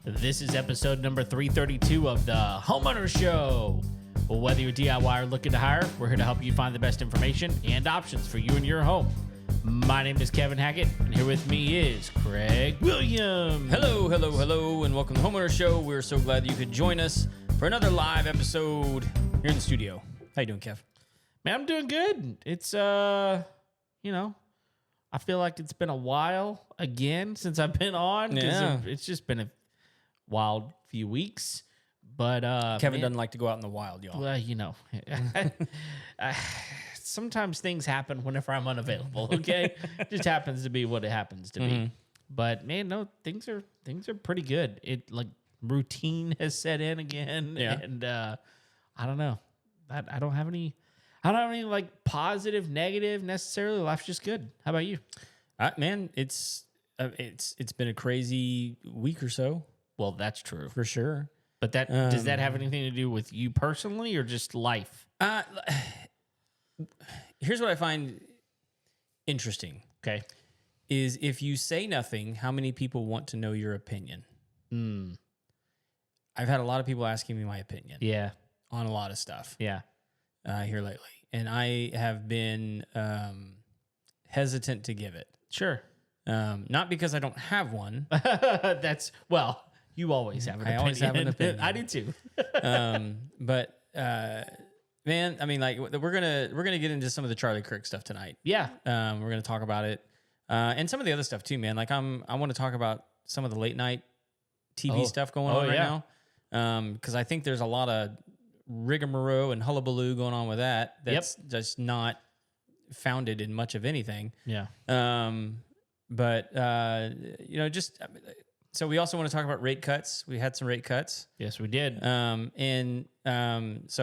This is episode number 332 of the Homeowner Show. Well, whether you're DIY or looking to hire, we're here to help you find the best information and options for you and your home. My name is Kevin Hackett, and here with me is Craig Williams. Hello, and welcome to the Homeowner Show. We're so glad that you could join us for another live episode here in the studio. How you doing, Kev? Man, I'm doing good. It's, I feel like it's been a while again since I've been on. Yeah. It's just been a wild few weeks. But Kevin doesn't like to go out in the wild, y'all. Well, sometimes things happen whenever I'm unavailable. Okay, it just happens to be what it happens to be. But man, no, things are pretty good. It like routine has set in again, and I don't know. I don't have any like positive, negative necessarily. Life's just good. How about you? Man, it's been a crazy week or so. Well, that's true for sure. But that does that have anything to do with you personally or just life? Here's what I find interesting. Okay. Is if you say nothing, how many people want to know your opinion? I've had a lot of people asking me my opinion. Yeah. On a lot of stuff. Yeah. Here lately. And I have been hesitant to give it. Sure. Not because I don't have one. You always have an opinion. I always have an opinion. I do too. But man, I mean, like we're gonna get into some of the Charlie Kirk stuff tonight. Yeah. We're gonna talk about it, and some of the other stuff too, man. Like I want to talk about some of the late night TV stuff going on right now, because I think there's a lot of rigmarole and hullabaloo going on with that. That's just not founded in much of anything. Yeah. So we also want to talk about rate cuts. We had some rate cuts. Yes, we did. So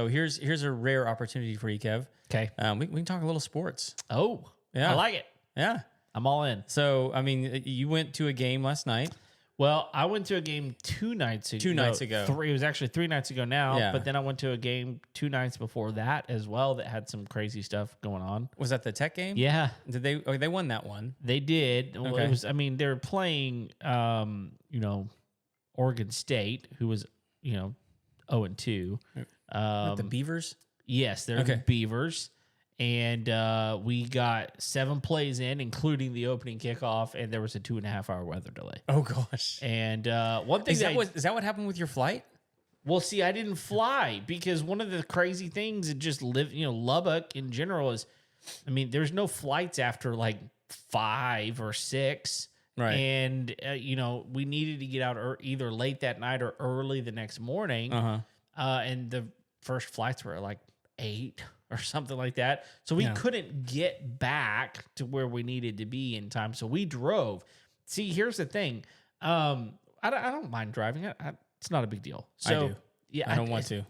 here's a rare opportunity for you, Kev. Okay. We can talk a little sports. Oh, yeah. I like it. Yeah. I'm all in. So, I mean, you went to a game last night. Well, I went to a game 2 nights ago. 2 nights ago. It was actually 3 nights ago now. Yeah. But then I went to a game 2 nights before that as well that had some crazy stuff going on. Was that the Tech game? Yeah. Did they? Oh, they won that one. They did. Well, Okay. they were playing, Oregon State, who was, 0-2. The Beavers? Yes, they're the Beavers. And we got 7 plays in, including the opening kickoff, and there was a 2.5-hour weather delay. Oh, gosh. And one thing is that what happened with your flight? Well, see, I didn't fly because one of the crazy things that just Lubbock in general is, there's no flights after like 5 or 6. Right. And, we needed to get out either late that night or early the next morning. And the first flights were like 8 or something like that. So we couldn't get back to where we needed to be in time. So we drove. See, here's the thing. I don't mind driving. It's not a big deal. So, I do. Yeah, I don't want to.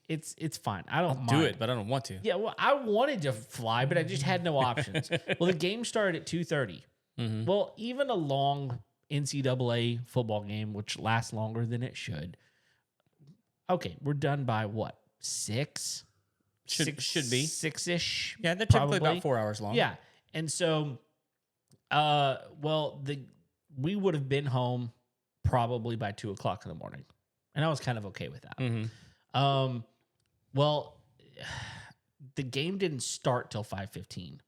It's fine. I'll mind. Do it, but I don't want to. Yeah, well, I wanted to fly, but I just had no options. Well, the game started at 2:30. Well, even a long NCAA football game, which lasts longer than it should. Okay, we're done by what? 6? Should be 6-ish. Yeah, they're typically about 4 hours long. Yeah, and so, we would have been home probably by 2:00 in the morning, and I was kind of okay with that. The game didn't start till 5:15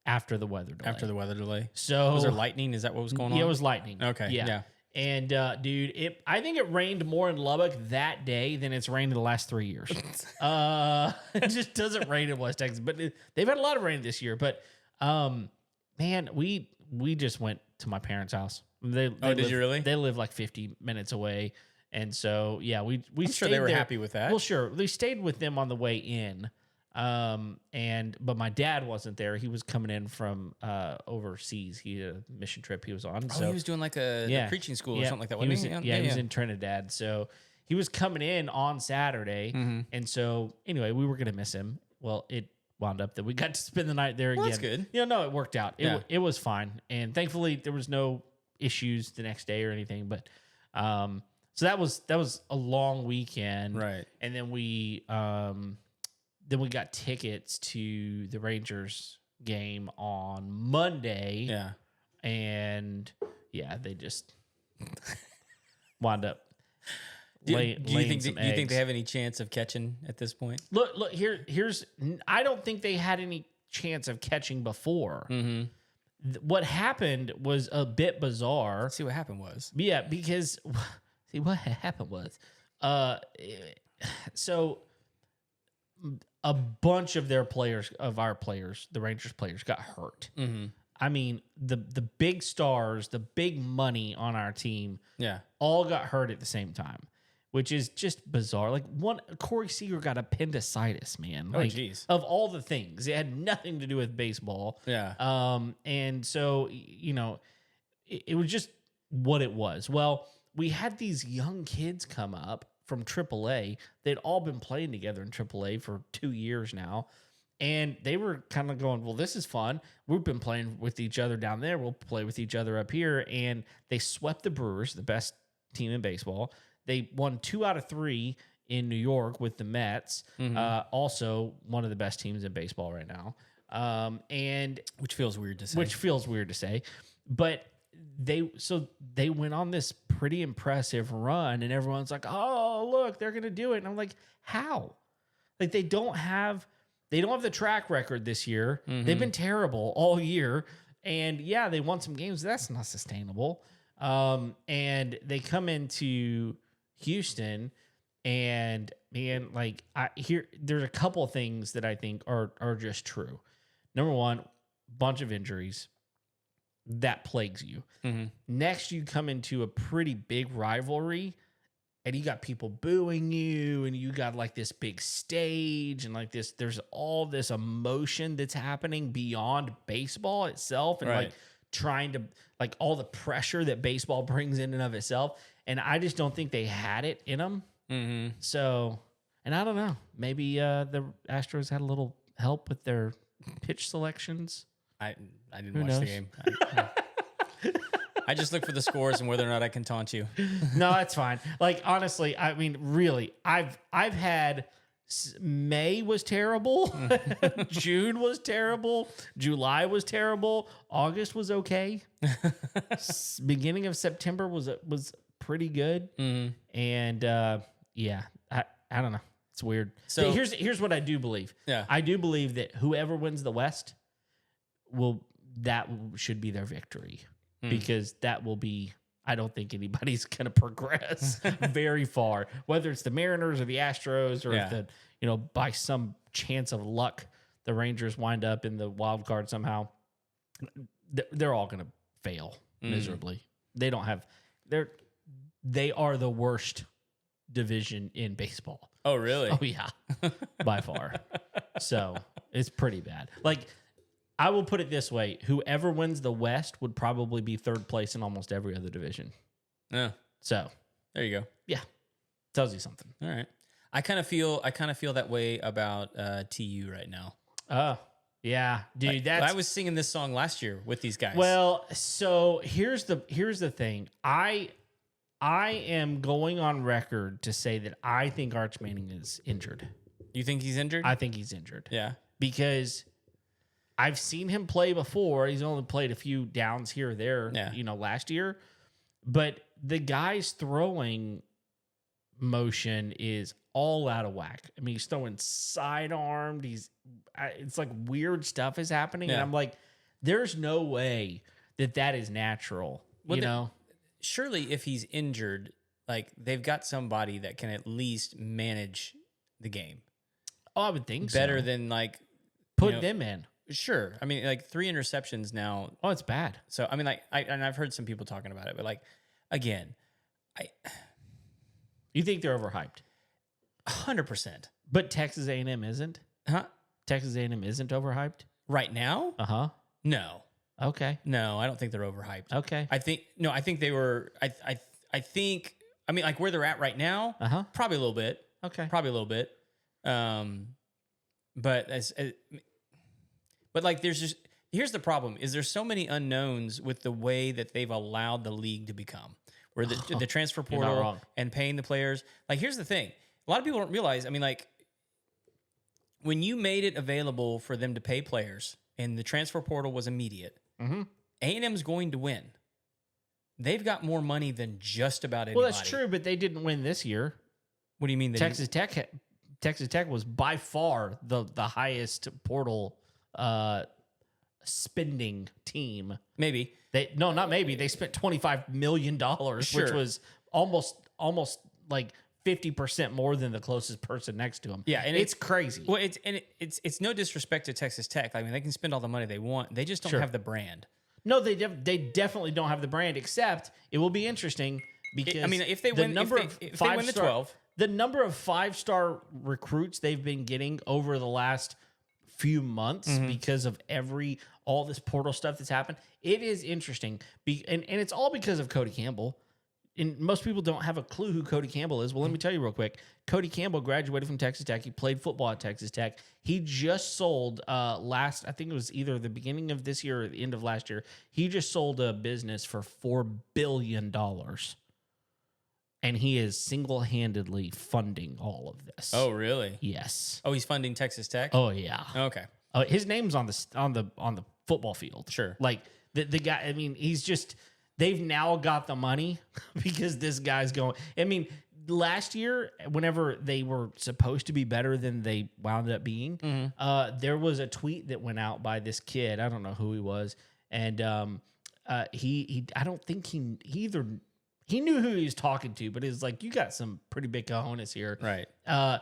after the weather delay. So was there lightning? Is that what was going on? Yeah, it was lightning. Okay. Yeah. And dude, I think it rained more in Lubbock that day than it's rained in the last 3 years. It just doesn't rain in West Texas, but they've had a lot of rain this year. But man, we just went to my parents' house. Did you really? They live like 50 minutes away, and so yeah, we I'm sure they were happy with that. Well, sure, they stayed with them on the way in. But my dad wasn't there. He was coming in from overseas. He had a mission trip he was on. So he was doing like a preaching school or something like that. He was in Trinidad. So he was coming in on Saturday. And so anyway, we were gonna miss him. Well, it wound up that we got to spend the night there again. That's good. No, it worked out. It was fine, and thankfully there was no issues the next day or anything. But so that was a long weekend, right? And then we got tickets to the Rangers game on Monday. Yeah. and yeah, they just wound up. Do you think they have any chance of catching at this point? Look. Here's. I don't think they had any chance of catching before. What happened was a bit bizarre. Let's see what happened was. Yeah, because see what happened was, so a bunch of our players, the Rangers players, got hurt. I mean, the big stars, the big money on our team, all got hurt at the same time, which is just bizarre. Like Corey Seager got appendicitis, man. Like, of all the things, it had nothing to do with baseball. Yeah. And so, it was just what it was. Well, we had these young kids come up from AAA. They'd all been playing together in AAA for 2 years now. And they were kind of going, well, this is fun. We've been playing with each other down there. We'll play with each other up here. And they swept the Brewers, the best team in baseball. They won 2 out of 3 in New York with the Mets. Also one of the best teams in baseball right now. And which feels weird to say. But they went on this pretty impressive run, and everyone's like, oh, look, they're going to do it. And I'm like, how? Like, they don't have the track record this year. They've been terrible all year. And yeah, they won some games. That's not sustainable. And they come into Houston, and man, like there's a couple of things that I think are just true. Number one, bunch of injuries that plagues you. Next, you come into a pretty big rivalry, and you got people booing you, and you got like this big stage, and like this, there's all this emotion that's happening beyond baseball itself, and like trying to, like, all the pressure that baseball brings in and of itself. And I just don't think they had it in them. So, and I don't know, maybe the Astros had a little help with their pitch selections. I didn't watch the game. I just look for the scores and whether or not I can taunt you. No, that's fine. Like, honestly, I mean, really, I've had May was terrible. June was terrible. July was terrible. August was okay. Beginning of September was pretty good. And yeah, I don't know. It's weird. So here's what I do believe. Yeah, I do believe that whoever wins the West should be their victory. Because that will be, I don't think anybody's going to progress very far, whether it's the Mariners or the Astros, or if by some chance of luck, the Rangers wind up in the wild card somehow. They're all going to fail miserably. They are the worst division in baseball. Oh, really? Oh, yeah, by far. So it's pretty bad. Like, I will put it this way. Whoever wins the West would probably be third place in almost every other division. Yeah. So there you go. Yeah. Tells you something. All right. I kind of feel that way about TU right now. Oh, yeah. Dude, I was singing this song last year with these guys. Well, so here's the thing. I am going on record to say that I think Arch Manning is injured. You think he's injured? I think he's injured. Yeah. Because I've seen him play before. He's only played a few downs here or there, last year. But the guy's throwing motion is all out of whack. I mean, he's throwing sidearmed. It's like weird stuff is happening. And I'm like, there's no way that is natural, Surely if he's injured, like, they've got somebody that can at least manage the game. Oh, I would think so. Better than, like, put them in. Sure. I mean, like, 3 interceptions now. Oh, it's bad. So, I mean, like, I've heard some people talking about it, but, like, again, you think they're overhyped? 100%. But Texas A&M isn't? Huh? Texas A&M isn't overhyped? Right now? Uh-huh. No. Okay. No, I don't think they're overhyped. Okay. I think they were, I think, I mean, like, where they're at right now, probably a little bit. Okay. Probably a little bit. But but like, here's the problem is there's so many unknowns with the way that they've allowed the league to become, where the transfer portal and paying the players. Like, here's the thing. A lot of people don't realize, I mean, like, when you made it available for them to pay players and the transfer portal was immediate, A&M's going to win. They've got more money than just about anybody. Well, that's true, but they didn't win this year. What do you mean? Texas Tech was by far the highest portal spending team. Maybe. Not maybe. They spent $25 million, which was almost like 50% more than the closest person next to them. Yeah, and it's crazy. Well, it's no disrespect to Texas Tech. I mean, they can spend all the money they want. They just don't have the brand. No, they definitely don't have the brand. Except it will be interesting because if they win, if they win the 12, the number of 5-star recruits they've been getting over the last few months because of all this portal stuff that's happened. It is interesting, and it's all because of Cody Campbell. And most people don't have a clue who Cody Campbell is. Well, let me tell you real quick. Cody Campbell graduated from Texas Tech. He played football at Texas Tech. He just sold I think it was either the beginning of this year or the end of last year. He just sold a business for $4 billion. And he is single-handedly funding all of this. Oh, really? Yes. Oh, he's funding Texas Tech? Oh, yeah. Okay. His name's on the football field. Sure. Like the guy, I mean, he's just... They've now got the money because this guy's going. I mean, last year, whenever they were supposed to be better than they wound up being, there was a tweet that went out by this kid. I don't know who he was, and he I don't think he knew who he was talking to, but it's like, you got some pretty big cojones here, right?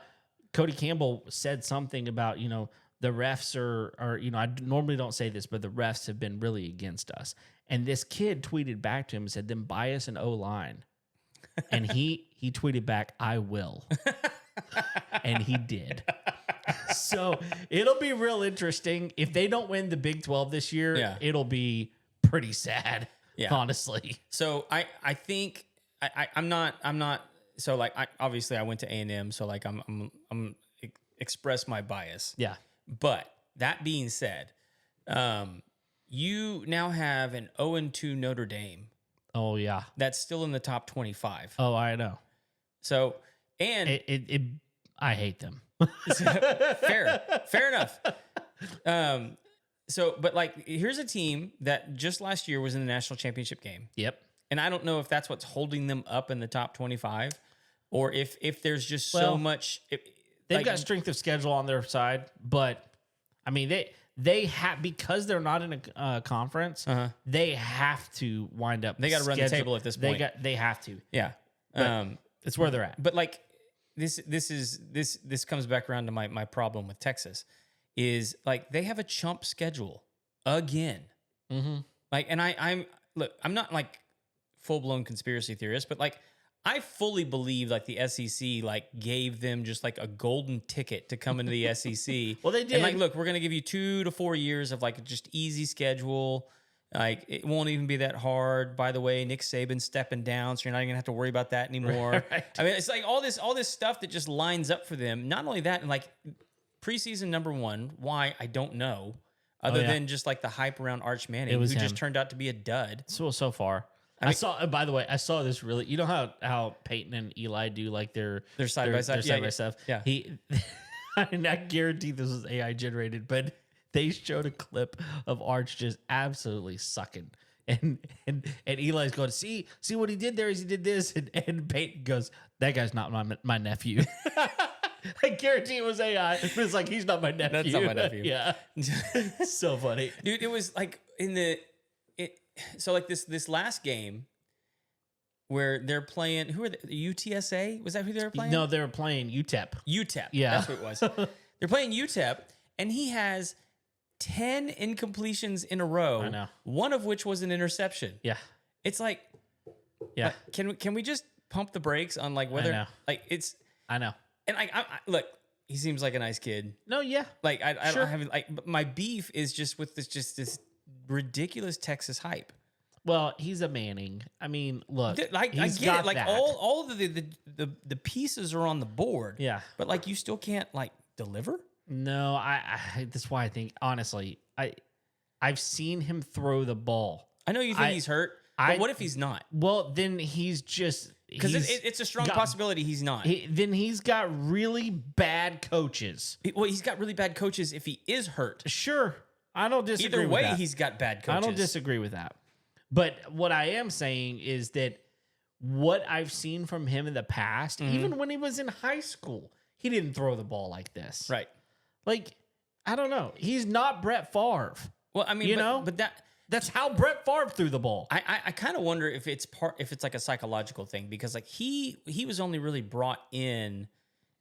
Cody Campbell said something about the refs are I normally don't say this, but the refs have been really against us. And this kid tweeted back to him and said, then buy us an O-line. And he tweeted back, I will. And he did. So it'll be real interesting. If they don't win the Big 12 this year, it'll be pretty sad, honestly. So I think I'm not so like obviously I went to A&M, so like I'm express my bias. Yeah. But that being said, you now have an 0-2 Notre Dame. Oh, yeah. That's still in the top 25. Oh, I know. So, and I hate them. Fair enough. So, but like, here's a team that just last year was in the national championship game. Yep. And I don't know if that's what's holding them up in the top 25 or if there's just so much. They've got strength of schedule on their side, but I mean, they have, because they're not in a conference, they have to wind up. They got to run the table at this point. They have to. Yeah. It's where they're at. But like this comes back around to my problem with Texas is like they have a chump schedule again. Mm-hmm. Like, and I'm not like full blown conspiracy theorist, but like I fully believe like the SEC like gave them just like a golden ticket to come into the SEC. Well, they did. And like, look, we're going to give you 2 to 4 years of like just easy schedule. Like it won't even be that hard. By the way, Nick Saban's stepping down, so you're not even gonna have to worry about that anymore. Right. I mean, it's like all this stuff that just lines up for them. Not only that, and like preseason number 1, why I don't know, other than just like the hype around Arch Manning, who just turned out to be a dud. So far. I saw. By the way, I saw this really. You know how Peyton and Eli do like their side by side stuff. Yeah. And I guarantee this was AI generated, but they showed a clip of Arch just absolutely sucking, and Eli's going, see what he did there is he did this, and Peyton goes, that guy's not my nephew. I guarantee it was AI, but it's like, he's not my nephew. That's not my nephew. Yeah, so funny, dude. It was like so like this last game where they're playing, who are they? UTSA? Was that who they were playing? No, they were playing UTEP. UTEP. Yeah. That's what it was. They're playing UTEP, and he has 10 incompletions in a row. I know. One of which was an interception. Yeah. It's like, yeah. Like, can we just pump the brakes on like whether, I know. like it's. I know. And I look, he seems like a nice kid. No, yeah. Like I don't have like, but my beef is just with this ridiculous Texas hype. Well, he's a Manning. I mean, look, like I get it. Like all of the pieces are on the board. Yeah, but like you still can't like deliver. No, I that's why I think honestly, I've seen him throw the ball. I know you think he's hurt, but what if he's not? Well, then he's just because it's a strong possibility he's not. Then he's got really bad coaches. Well, he's got really bad coaches if he is hurt. Sure. I don't disagree. Either with way, that. he's got bad coaches. I don't disagree with that. But what I am saying is that what I've seen from him in the past, even when he was in high school, he didn't throw the ball like this. Right. Like, I don't know. He's not Brett Favre. Well, I mean, but that's how Brett Favre threw the ball. I kind of wonder if it's like a psychological thing, because like he was only really brought in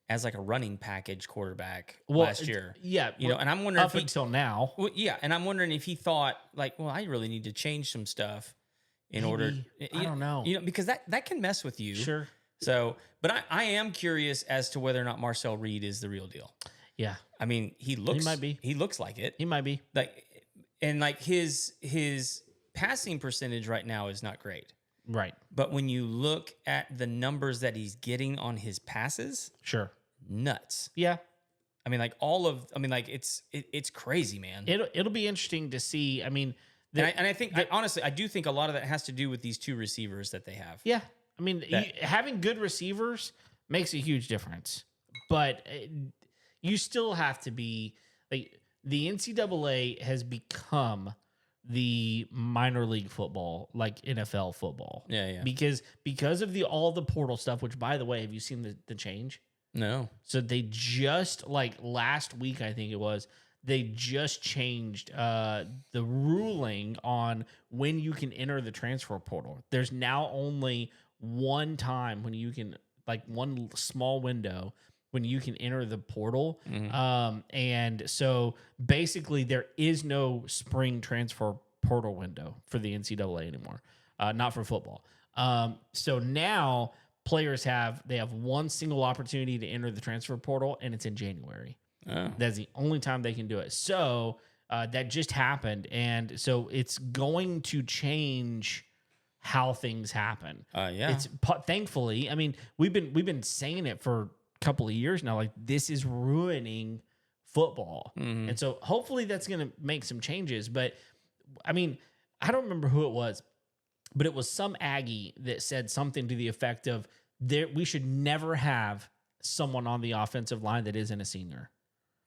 as like a running package quarterback last year. Yeah. And I'm wondering up until now. Well, yeah, and I'm wondering if he thought like, well, I really need to change some stuff in order. I don't know. Because that can mess with you. Sure. So, but I am curious as to whether or not Marcel Reed is the real deal. Yeah. I mean, he might be. He looks like it. He might be. Like his passing percentage right now is not great. Right. But when you look at the numbers that he's getting on his passes, sure, nuts. Yeah. I mean, it's crazy, man. It'll be interesting to see. I mean, honestly, I do think a lot of that has to do with these two receivers that they have. Yeah. I mean, having good receivers makes a huge difference, but you still have to be like, the NCAA has become the minor league football, like NFL football. Yeah. Because of all the portal stuff, which, by the way, have you seen the change? No. So they just, like last week, I think it was, they just changed the ruling on when you can enter the transfer portal. There's now only one time when you can, like one small window when you can enter the portal. And so basically there is no spring transfer portal window for the NCAA anymore, not for football. So now players have one single opportunity to enter the transfer portal, and it's in January. Oh. That's the only time they can do it. So that just happened. And so it's going to change how things happen. Yeah. It's thankfully, I mean, we've been saying it for couple of years now, like this is ruining football. And so hopefully that's going to make some changes. But I mean, I don't remember who it was, but it was some Aggie that said something to the effect of we should never have someone on the offensive line that isn't a senior.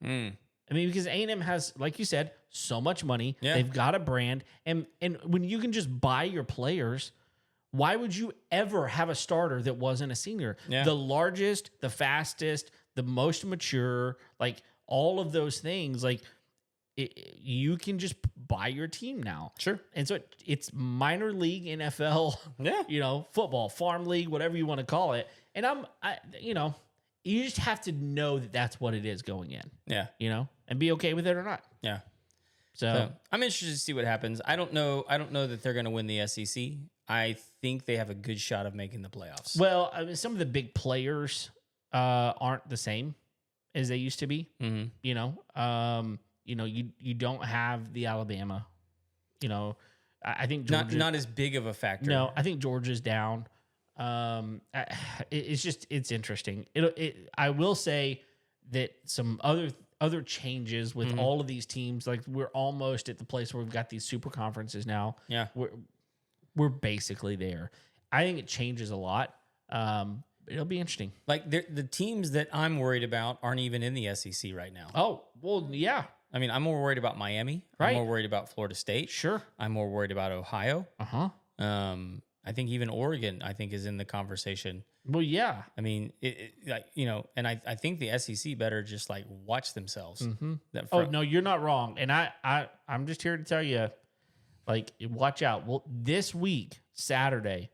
I mean, because A&M has, like you said, so much money. Yeah. They've got a brand, and when you can just buy your players, why would you ever have a starter that wasn't a senior? Yeah. The largest, the fastest, the most mature, like all of those things, like you can just buy your team now. Sure. And so it's minor league NFL, football, farm league, whatever you want to call it. And you just have to know that that's what it is going in. Yeah. And be okay with it or not. Yeah. So I'm interested to see what happens. I don't know that they're going to win the SEC. I think they have a good shot of making the playoffs. Well, I mean, some of the big players aren't the same as they used to be. Mm-hmm. You don't have the Alabama. I think Georgia, not as big of a factor. No, I think Georgia's down. It's interesting. I will say that some other changes with all of these teams, like we're almost at the place where we've got these super conferences now. Yeah. We're basically there. I think it changes a lot. It'll be interesting. Like the teams that I'm worried about aren't even in the SEC right now. Oh, well, yeah. I mean, I'm more worried about Miami. Right. I'm more worried about Florida State. Sure. I'm more worried about Ohio. Uh-huh. I think even Oregon, is in the conversation. Well, yeah. I mean, and I think the SEC better just like watch themselves. Mm-hmm. Oh, no, you're not wrong. And I'm just here to tell you, like, watch out. Well, this week, Saturday,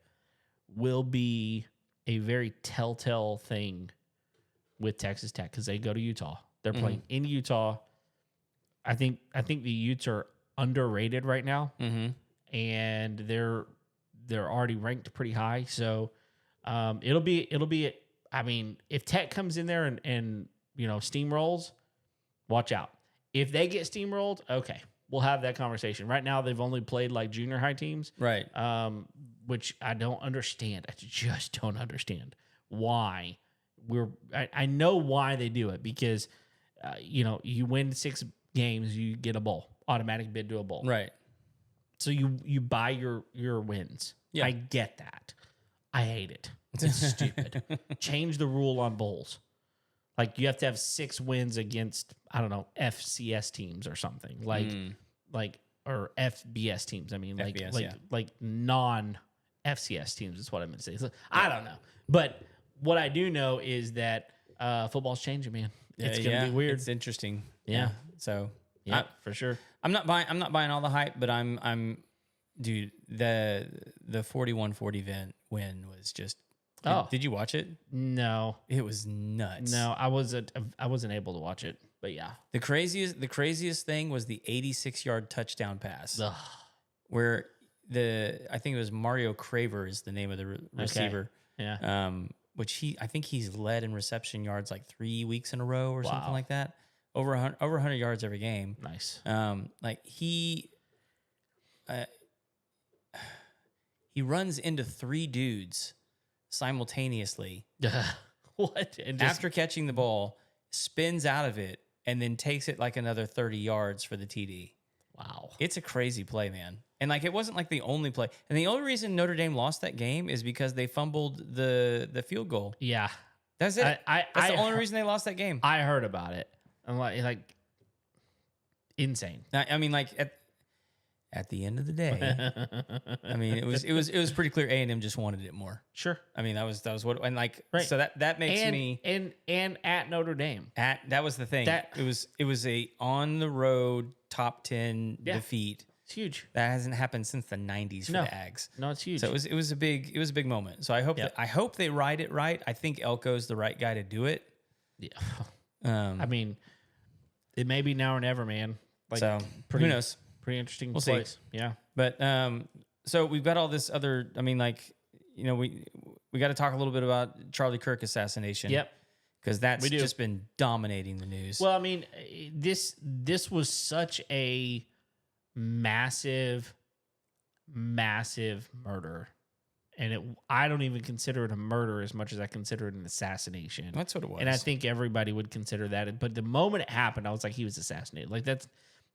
will be a very telltale thing with Texas Tech because they go to Utah. They're playing in Utah. I think the Utes are underrated right now, and they're already ranked pretty high. So it'll be. I mean, if Tech comes in there and steamrolls, watch out. If they get steamrolled, okay. We'll have that conversation. Right now, they've only played like junior high teams, right? Which I don't understand. I just don't understand why I know why they do it because, you win 6 games, you get a bowl, automatic bid to a bowl, right? So you buy your wins. Yeah. I get that. I hate it. It's stupid. Change the rule on bowls. Like you have to have 6 wins against, I don't know, FCS teams or something or FBS teams. I mean, like non FCS teams is what I meant to say. So, I don't know. But what I do know is that football's changing, man. It's going to be weird. It's interesting. Yeah. So yeah, for sure. I'm not buying all the hype, but I'm dude, the 41-40 win was just did you watch it? No. It was nuts. No, I wasn't able to watch it. But yeah. The craziest thing was the 86-yard touchdown pass. Ugh. Where I think it was Mario Craver is the name of the receiver. Okay. Yeah. Which I think he's led in reception yards like 3 weeks in a row or something like that. Over 100 yards every game. Nice. Like he runs into 3 dudes simultaneously. What? After catching the ball, spins out of it, and then takes it like another 30 yards for the TD. Wow. It's a crazy play, man. And like it wasn't like the only play. And the only reason Notre Dame lost that game is because they fumbled the field goal. Yeah. That's it. That's the only reason they lost that game. I heard about it. I'm like insane. I mean, like at the end of the day, I mean, it was pretty clear A&M just wanted it more. Sure. I mean, that was what, and like, right. So that makes me and at Notre Dame. That was the thing. It was a on the road top 10 defeat. It's huge. That hasn't happened since the 90s for the Ags. No, it's huge. So it was a big moment. So I hope they ride it right. I think Elko's the right guy to do it. Yeah. I mean, it may be now or never, man. Like, so who knows? Pretty interesting we'll place. See. Yeah. But so we've got all this other. I mean, like, you know, we got to talk a little bit about Charlie Kirk assassination. Yep. Because that's just been dominating the news. Well, I mean, this was such a massive murder. And I don't even consider it a murder as much as I consider it an assassination. That's what it was. And I think everybody would consider that. But the moment it happened, I was like, he was assassinated. Like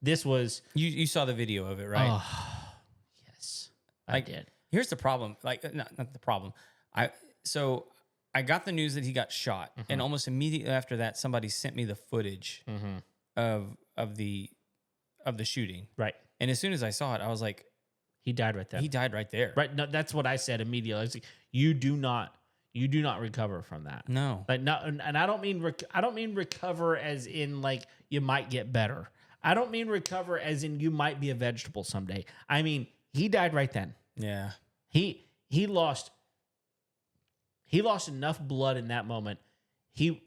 this was... You saw the video of it, right? Oh, yes, I did. Here's the problem. Like, not the problem. So I got the news that he got shot. Mm-hmm. And almost immediately after that, somebody sent me the footage of the shooting. Right. And as soon as I saw it, I was like, he died right there. He died right there. Right. No, that's what I said immediately. I was like, you do not recover from that. No. Like not, and I don't mean recover as in like you might get better. I don't mean recover as in you might be a vegetable someday. I mean, he died right then. Yeah. He lost enough blood in that moment.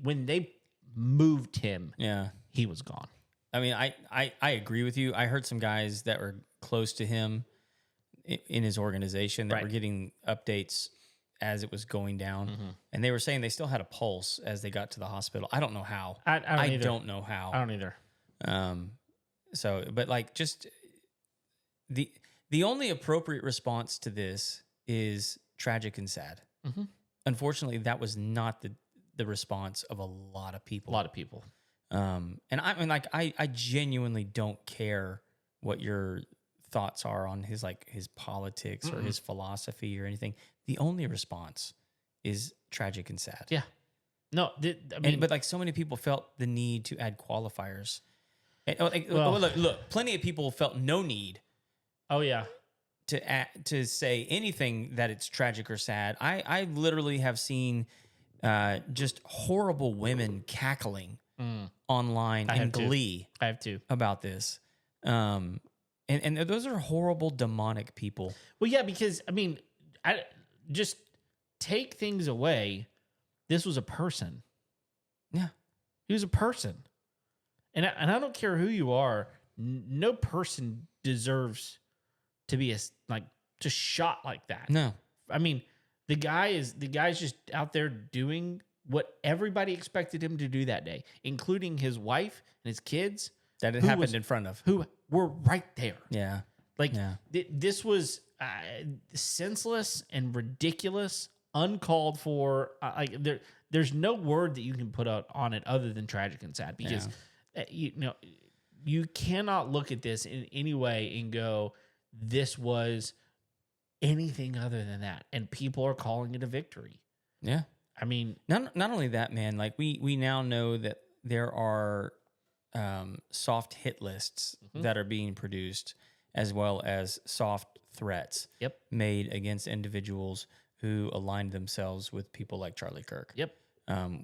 When they moved him, he was gone. I mean, I agree with you. I heard some guys that were close to him in his organization that were getting updates as it was going down, and they were saying they still had a pulse as they got to the hospital. I don't know how. I don't know how. I don't either. So, but like, just the only appropriate response to this is tragic and sad. Mm-hmm. Unfortunately, that was not the response of a lot of people. And I mean, like, I genuinely don't care what your thoughts are on his politics or his philosophy or anything. The only response is tragic and sad. Yeah. No, but like so many people felt the need to add qualifiers. And, look, plenty of people felt no need. Oh yeah. To say anything that it's tragic or sad. I literally have seen just horrible women cackling online in glee. I have too about this. And those are horrible demonic people. Well, yeah, because I mean, I just take things away. This was a person. Yeah, he was a person, and I don't care who you are. No person deserves to be just shot like that. No, I mean the guy's just out there doing what everybody expected him to do that day, including his wife and his kids. That it happened in front of. Who were right there. Yeah. This was senseless and ridiculous, uncalled for. There's no word that you can put out on it other than tragic and sad, because you cannot look at this in any way and go, this was anything other than that. And people are calling it a victory. Yeah. I mean, not only that, man. Like we now know that there are soft hit lists that are being produced, as well as soft threats made against individuals who aligned themselves with people like Charlie Kirk.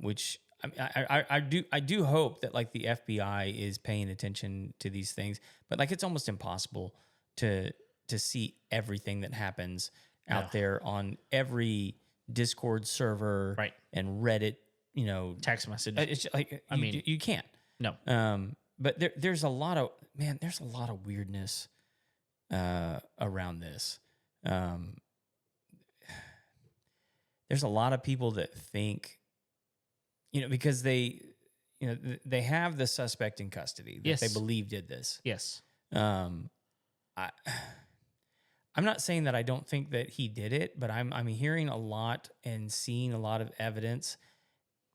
Which I do hope that like the FBI is paying attention to these things, but like it's almost impossible to see everything that happens out there on every Discord server and Reddit, text message. It's just like you can't. No. But there's a lot of weirdness around this. There's a lot of people that think, because they have the suspect in custody that they believe did this. Yes. I'm not saying that I don't think that he did it, but I'm hearing a lot and seeing a lot of evidence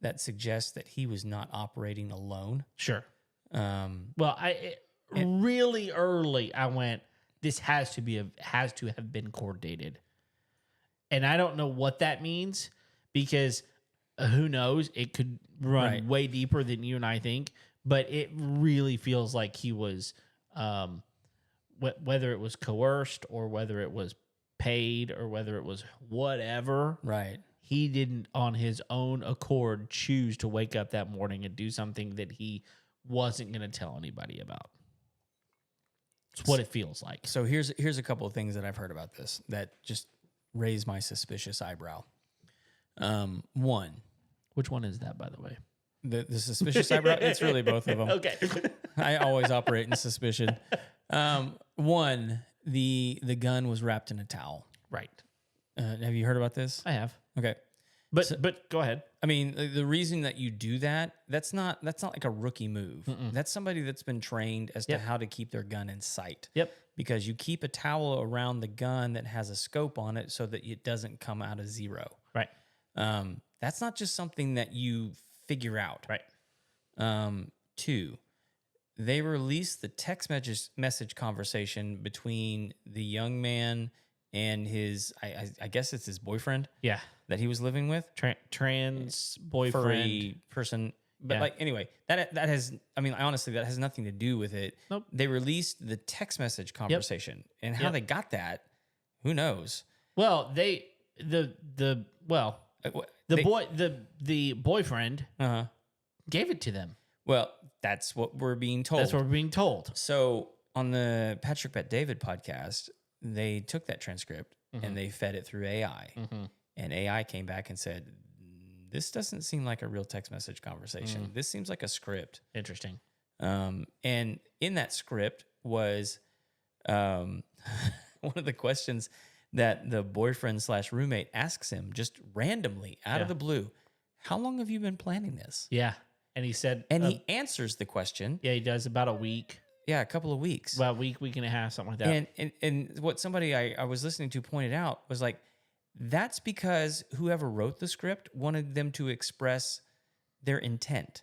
that suggests that he was not operating alone. Sure. Well, really early I went, this has to have been coordinated. And I don't know what that means, because who knows? It could run way deeper than you and I think, but it really feels like he was, whether it was coerced or whether it was paid or whether it was whatever. Right. He didn't on his own accord choose to wake up that morning and do something that he wasn't going to tell anybody about. It's what it feels like. So here's a couple of things that I've heard about this that just raise my suspicious eyebrow. One. Which one is that, by the way? The suspicious eyebrow? It's really both of them. Okay. I always operate in suspicion. One, the gun was wrapped in a towel. Right. Have you heard about this? I have. Okay. But go ahead. I mean, the reason that you do that's not like a rookie move. That's somebody that's been trained as to how to keep their gun in sight. Yep. Because you keep a towel around the gun that has a scope on it so that it doesn't come out of zero. Right. That's not just something that you figure out. Right. Two, they released the text message conversation between the young man and his, I guess it's his boyfriend. Yeah. That he was living with. Trans boyfriend. Furry person. But like, anyway, that has, I mean, honestly, that has nothing to do with it. Nope. They released the text message conversation and how they got that, who knows? Well, the boyfriend gave it to them. Well, that's what we're being told. That's what we're being told. So on the Patrick Bet David podcast, they took that transcript and they fed it through AI. And AI came back and said, this doesn't seem like a real text message conversation. This seems like a script. Interesting. And in that script was one of the questions that the boyfriend / roommate asks him just randomly out of the blue. How long have you been planning this? Yeah. And he said... And he answers the question. Yeah, he does about a week. Yeah, a couple of weeks. About a week and a half, something like that. And what somebody I was listening to pointed out was like, that's because whoever wrote the script wanted them to express their intent.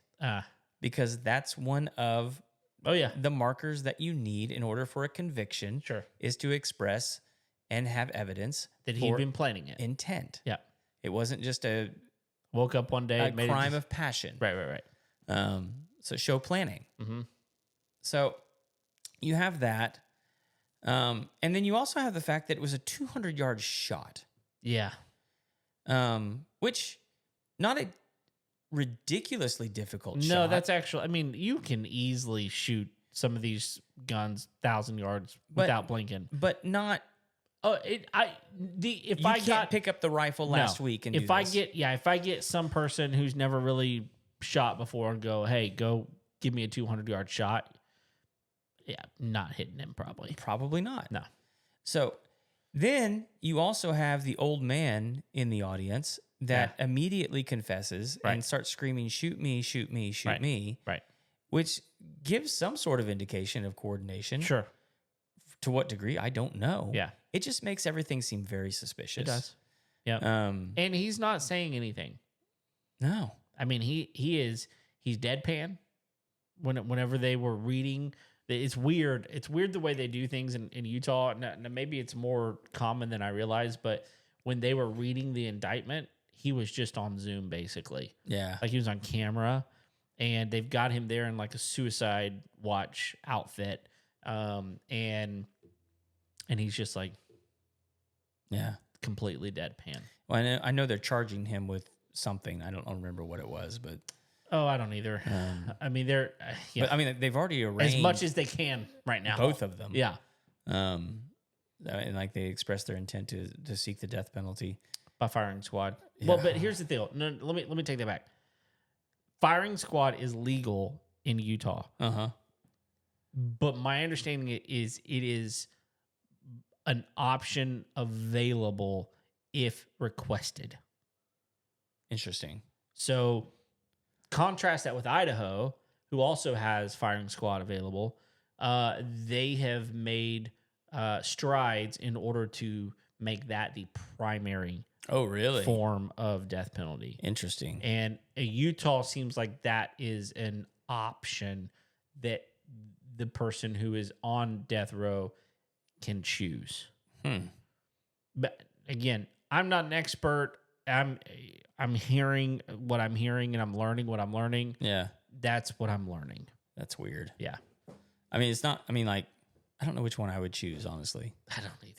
Because that's one of the markers that you need in order for a conviction is to express and have evidence that he'd been planning it. Intent. Yeah. It wasn't just woke up one day, a crime of passion. Right. So show planning. So you have that. And then you also have the fact that it was a 200-yard shot. Yeah. Which not a ridiculously difficult shot. No, that's actually, I mean, you can easily shoot some of these guns 1,000 yards without blinking. But not... If you I can't pick up the rifle last week and if I get some person who's never really shot before and go, hey, go give me a 200-yard shot. Yeah, not hitting him probably. Probably not. No. So then you also have the old man in the audience that immediately confesses and starts screaming, shoot me, shoot me, shoot me. Right. Which gives some sort of indication of coordination. Sure. To what degree? I don't know. Yeah. It just makes everything seem very suspicious. It does. Yeah. And he's not saying anything. No. I mean, he's deadpan. Whenever they were reading, it's weird. It's weird the way they do things in Utah. Now, maybe it's more common than I realized, but when they were reading the indictment, he was just on Zoom basically. Yeah. Like he was on camera, and they've got him there in like a suicide watch outfit. And he's just like, yeah, completely deadpan. Well, I know they're charging him with something. I don't remember what it was, but oh, I don't either. I mean, they're but I mean, they've already arranged as much as they can right now. Both of them. Yeah. And like they expressed their intent to seek the death penalty by firing squad. Yeah. Well, but here's the deal. No, let me take that back. Firing squad is legal in Utah. But my understanding is it is an option available if requested. Interesting. So contrast that with Idaho, who also has firing squad available. They have made strides in order to make that the primary form of death penalty. Interesting. And Utah seems like that is an option that the person who is on death row can choose. But again, I'm not an expert. I'm hearing what I'm hearing, and I'm learning what I'm learning. Yeah. That's what I'm learning. That's weird. Yeah. I mean, it's not, I mean, like, I don't know which one I would choose, honestly. I don't either.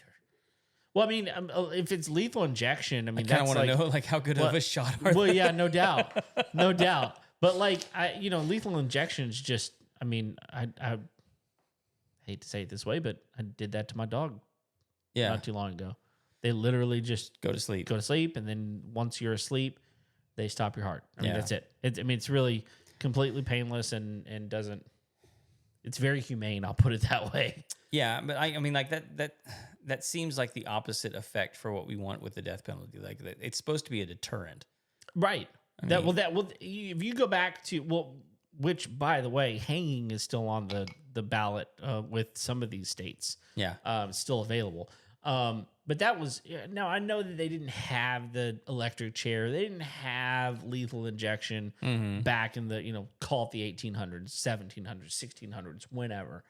Well, I mean, if it's lethal injection, I mean, I kind of want to know, like, how good of a shot are well, they? yeah, no doubt. No doubt. But, like, lethal injections just, I mean, I hate to say it this way, but I did that to my dog not too long ago. They literally just go to sleep, and then once you're asleep, they stop your heart. I mean, that's it. It's really completely painless and doesn't. It's very humane. I'll put it that way. Yeah, but I mean, like that seems like the opposite effect for what we want with the death penalty. Like it's supposed to be a deterrent, I right? mean, if you go back to which by the way, hanging is still on the ballot with some of these states. Yeah, still available. But that was now I know that they didn't have the electric chair. They didn't have lethal injection back in the, call it the 1800s, 1700s, 1600s, whenever.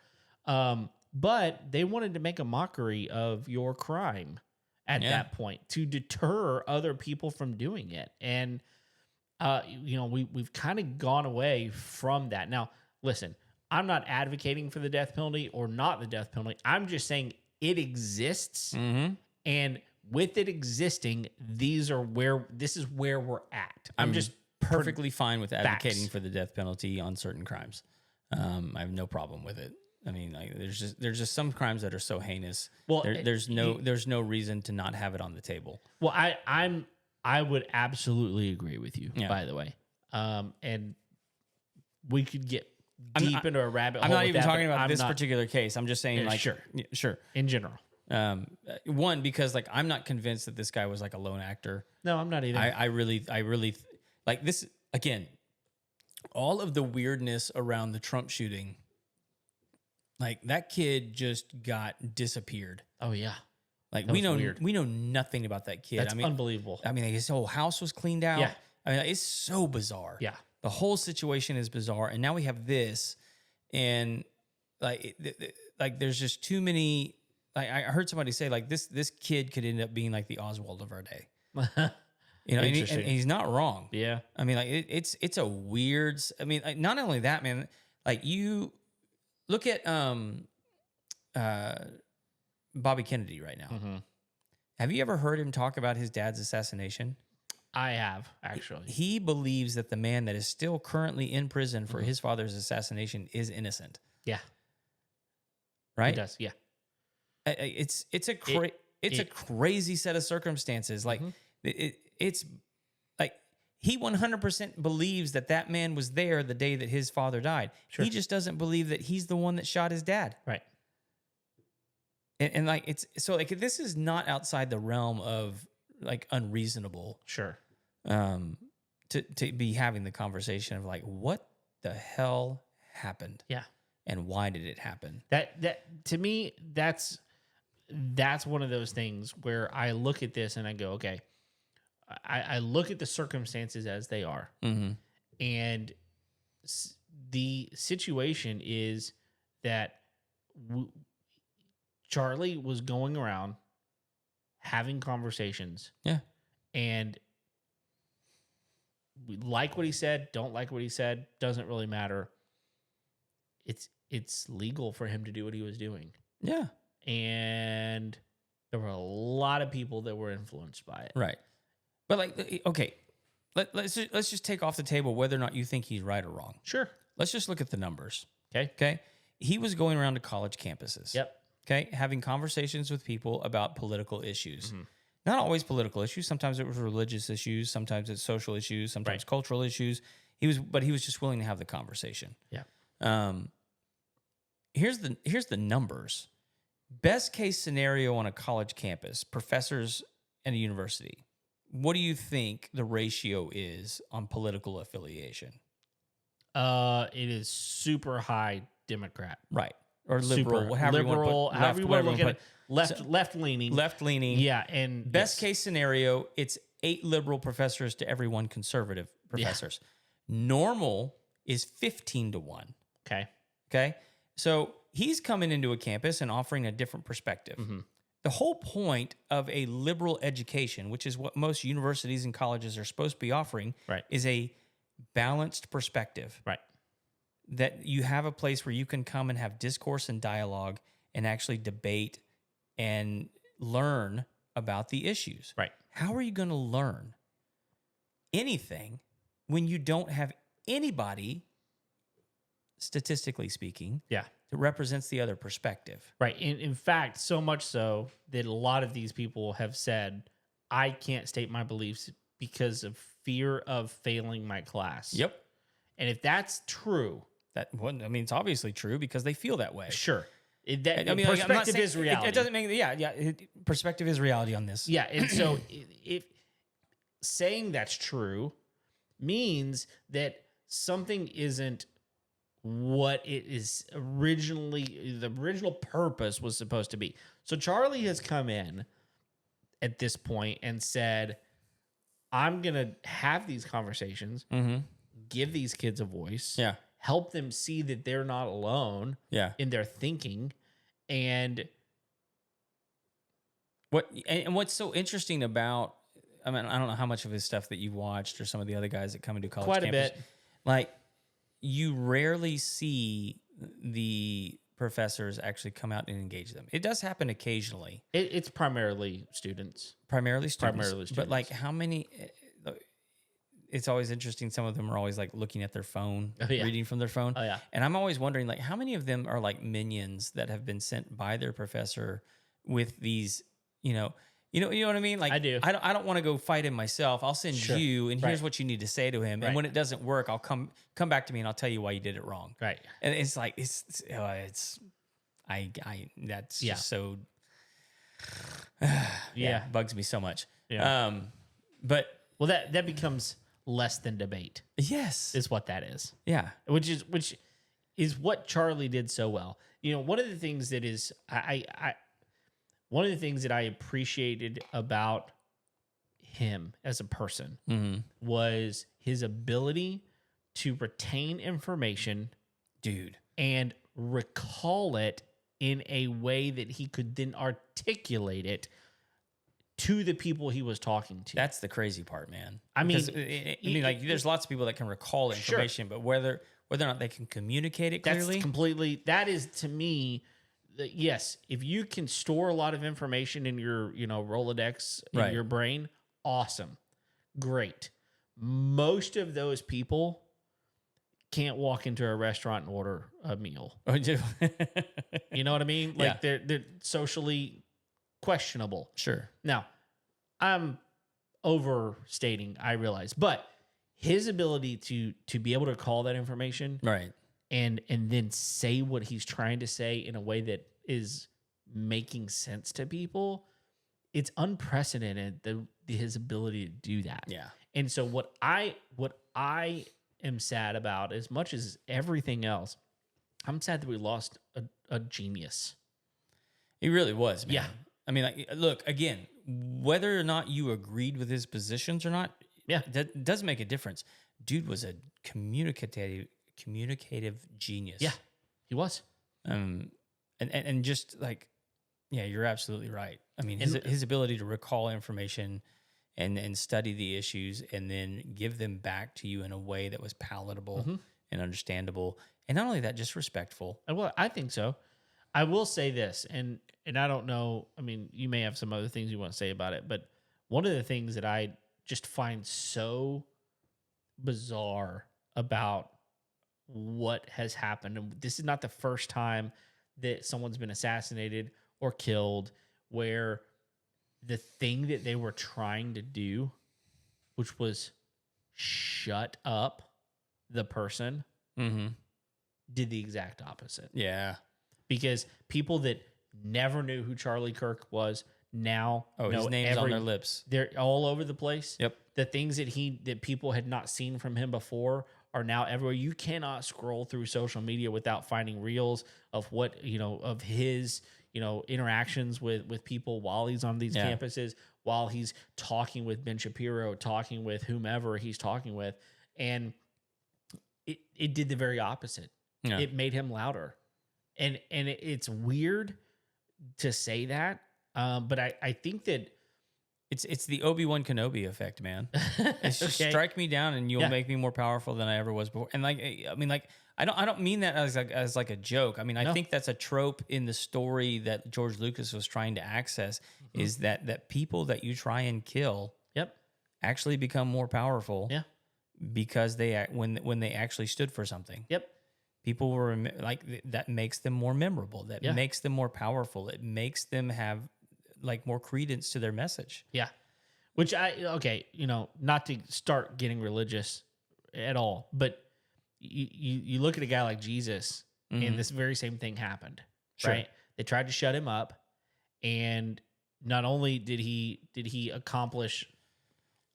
But they wanted to make a mockery of your crime at that point to deter other people from doing it. And, we've kind of gone away from that. Now, listen, I'm not advocating for the death penalty or not the death penalty. I'm just saying it exists. And with it existing, this is where we're at. I'm just perfectly fine with advocating for the death penalty on certain crimes. I have no problem with it. I mean, like, there's just some crimes that are so heinous. Well, there's no reason to not have it on the table. Well, I would absolutely agree with you. Yeah. By the way, and we could get deep into a rabbit hole. I'm not even talking about this particular case. I'm just saying, sure, in general. One, because like I'm not convinced that this guy was like a lone actor. No, I'm not either. I really like this again. All of the weirdness around the Trump shooting, like that kid just got disappeared. Oh yeah, like we know nothing about that kid. That's unbelievable. I mean, like, his whole house was cleaned out. Yeah, I mean, it's so bizarre. Yeah, the whole situation is bizarre, and now we have this, and like there's just too many. I heard somebody say like this kid could end up being like the Oswald of our day. And he's not wrong. Yeah. I mean, like it's a weird. I mean, like, not only that, man. Like you look at Bobby Kennedy right now. Have you ever heard him talk about his dad's assassination? I have, actually. He believes that the man that is still currently in prison for his father's assassination is innocent. Yeah. Right? He does. Yeah. It's a crazy set of circumstances. Like it's like he 100% believes that man was there the day that his father died. Sure. He just doesn't believe that he's the one that shot his dad. Right. And like it's so like this is not outside the realm of like unreasonable. Sure. To be having the conversation of like what the hell happened? Yeah. And why did it happen? That to me, that's one of those things where I look at this and I go, okay, I look at the circumstances as they are. And the situation is that Charlie was going around having conversations. Yeah. And we like what he said, don't like what he said, doesn't really matter. It's legal for him to do what he was doing. Yeah. And there were a lot of people that were influenced by it. Right. But like, okay, let's just take off the table whether or not you think he's right or wrong. Sure. Let's just look at the numbers. Okay. Okay. He was going around to college campuses. Yep. Okay. Having conversations with people about political issues. Not always political issues. Sometimes it was religious issues. Sometimes it's social issues. Sometimes cultural issues. He was just willing to have the conversation. Yeah. Here's the numbers. Best case scenario on a college campus, professors and a university. What do you think the ratio is on political affiliation? It is super high Democrat. Right. Or liberal, however you want to look at it. Left leaning. Left leaning. Yeah. And best case scenario, it's 8 liberal professors to every 1 conservative professors. Yeah. Normal is 15 to 1. Okay. So he's coming into a campus and offering a different perspective. The whole point of a liberal education, which is what most universities and colleges are supposed to be offering, is a balanced perspective. Right. That you have a place where you can come and have discourse and dialogue and actually debate and learn about the issues. Right. How are you going to learn anything when you don't have anybody, statistically speaking, that represents the other perspective? Right. In fact, so much so that a lot of these people have said, I can't state my beliefs because of fear of failing my class. Yep. And if that's true, it's obviously true because they feel that way. Sure. Perspective is reality. It doesn't make, perspective is reality on this. Yeah. And so if saying that's true means that something isn't what it is originally, the original purpose was supposed to be. So Charlie has come in at this point and said, I'm going to have these conversations, give these kids a voice, help them see that they're not alone in their thinking. And what's so interesting about, I don't know how much of his stuff that you've watched or some of the other guys that come into college quite campus. A bit. Like, you rarely see the professors actually come out and engage them. It does happen occasionally. It's primarily students. But like, how many? It's always interesting. Some of them are always like looking at their phone, reading from their phone. Oh yeah. And I'm always wondering, like, how many of them are like minions that have been sent by their professor with these, you know what I mean? Like, I do. I don't want to go fight him myself. I'll send you, and here's what you need to say to him. And when it doesn't work, I'll come back to me and I'll tell you why you did it wrong. Right. And it's like that's just so bugs me so much. Yeah. But that becomes less than debate. Yes, is what that is. Yeah. Which is what Charlie did so well. One of the things that is one of the things that I appreciated about him as a person was his ability to retain information, dude, and recall it in a way that he could then articulate it to the people he was talking to. That's the crazy part, man. There's lots of people that can recall information, but whether or not they can communicate it clearly, that is to me. Yes, if you can store a lot of information in your, Rolodex in your brain, awesome. Great. Most of those people can't walk into a restaurant and order a meal. Oh, do. You know what I mean? Like they're socially questionable. Sure. Now, I'm overstating, I realize, but his ability to be able to call that information, right, and then say what he's trying to say in a way that is making sense to people, it's unprecedented, his ability to do that. Yeah. And so what I am sad about, as much as everything else, I'm sad that we lost a genius. He really was, man. Yeah. I mean, like, look, again, whether or not you agreed with his positions or not, that doesn't make a difference. Dude was a communicative genius. Yeah, he was. And just like, yeah, you're absolutely right. I mean, his ability to recall information and study the issues and then give them back to you in a way that was palatable and understandable. And not only that, just respectful. Well, I think so. I will say this, and I don't know. I mean, you may have some other things you want to say about it, but one of the things that I just find so bizarre about what has happened, and this is not the first time that someone's been assassinated or killed, where the thing that they were trying to do, which was shut up the person, did the exact opposite. Yeah. Because people that never knew who Charlie Kirk was now know his name's on their lips. They're all over the place. Yep. The things that people had not seen from him before are now everywhere. You cannot scroll through social media without finding reels of what, of his, interactions with people while he's on these campuses, while he's talking with Ben Shapiro, talking with whomever he's talking with. And it did the very opposite. Yeah. It made him louder. And it's weird to say that, but I think that it's the Obi-Wan Kenobi effect, man. It's just strike me down and you'll make me more powerful than I ever was before. And I don't mean that as like a joke. I mean, I think that's a trope in the story that George Lucas was trying to access, is that people that you try and kill actually become more powerful because when they actually stood for something. People were that makes them more memorable. That makes them more powerful. It makes them have more credence to their message. Yeah. Which not to start getting religious at all, but you look at a guy like Jesus and this very same thing happened, right? They tried to shut him up, and not only did he accomplish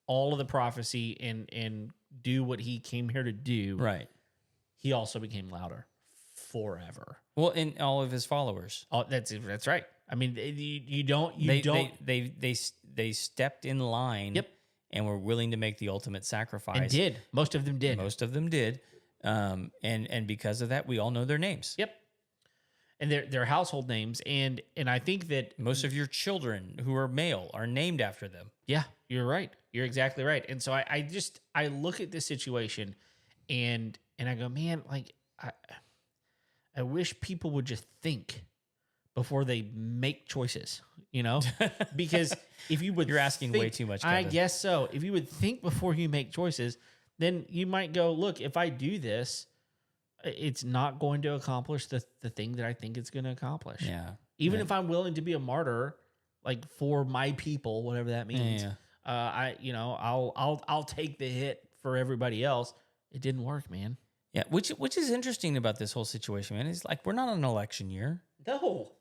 all of the prophecy and do what he came here to do, right? He also became louder forever. Well, in all of his followers. Oh, that's right. I mean, they stepped in line. And were willing to make the ultimate sacrifice. And did. Most of them did. And because of that, we all know their names. And their household names. And I think that most of your children who are male are named after them. Yeah, you're right. You're exactly right. And so I look at this situation and I go, man, I wish people would just think before they make choices, because if you would, you're asking way too much, Kevin. I guess so. If you would think before you make choices, then you might go, look, if I do this, it's not going to accomplish the thing that I think it's going to accomplish. Yeah. Even if I'm willing to be a martyr, for my people, whatever that means, I'll take the hit for everybody else. It didn't work, man. Yeah, which is interesting about this whole situation, man. Is we're not an election year. No.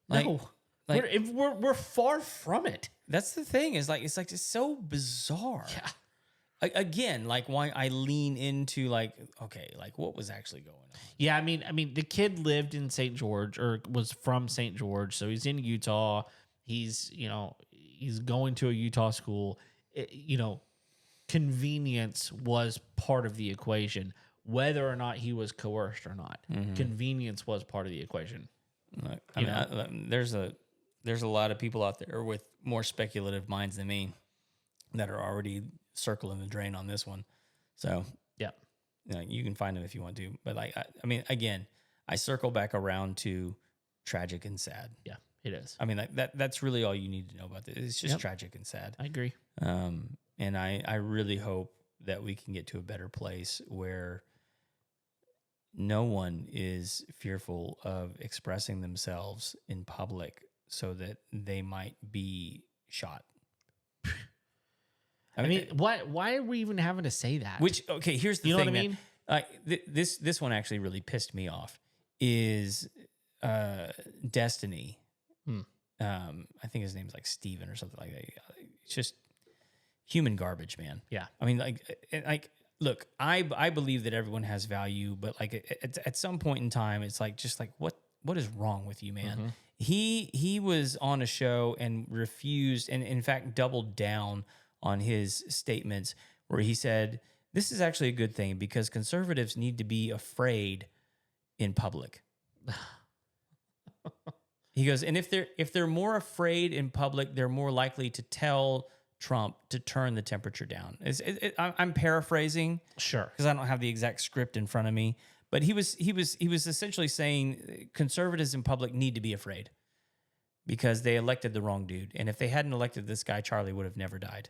We're far from it. That's the thing. It's so bizarre. Yeah. Again, why I lean into what was actually going on. Yeah, I mean, the kid lived in St. George, or was from St. George, so he's in Utah. He's going to a Utah school. Convenience was part of the equation. Whether or not he was coerced or not, convenience was part of the equation. There's a lot of people out there with more speculative minds than me that are already circling the drain on this one. So you can find them if you want to. But again, I circle back around to tragic and sad. Yeah, it is. I mean, that's really all you need to know about this. It's just tragic and sad. I agree. And I really hope that we can get to a better place where no one is fearful of expressing themselves in public so that they might be shot. I mean, why are we even having to say that? Here's the thing. You know what I mean? This one actually really pissed me off. Is Destiny. I think his name's Steven or something like that. It's just human garbage, man. Yeah. I mean, look, I believe that everyone has value, but at some point in time, it's what is wrong with you, man? He was on a show and refused, and in fact doubled down on his statements where he said, this is actually a good thing because conservatives need to be afraid in public. He goes, and if they're more afraid in public, they're more likely to tell Trump to turn the temperature down. I'm paraphrasing, Sure, because I don't have the exact script in front of me. But he was essentially saying conservatives in public need to be afraid because they elected the wrong dude, and if they hadn't elected this guy, Charlie would have never died.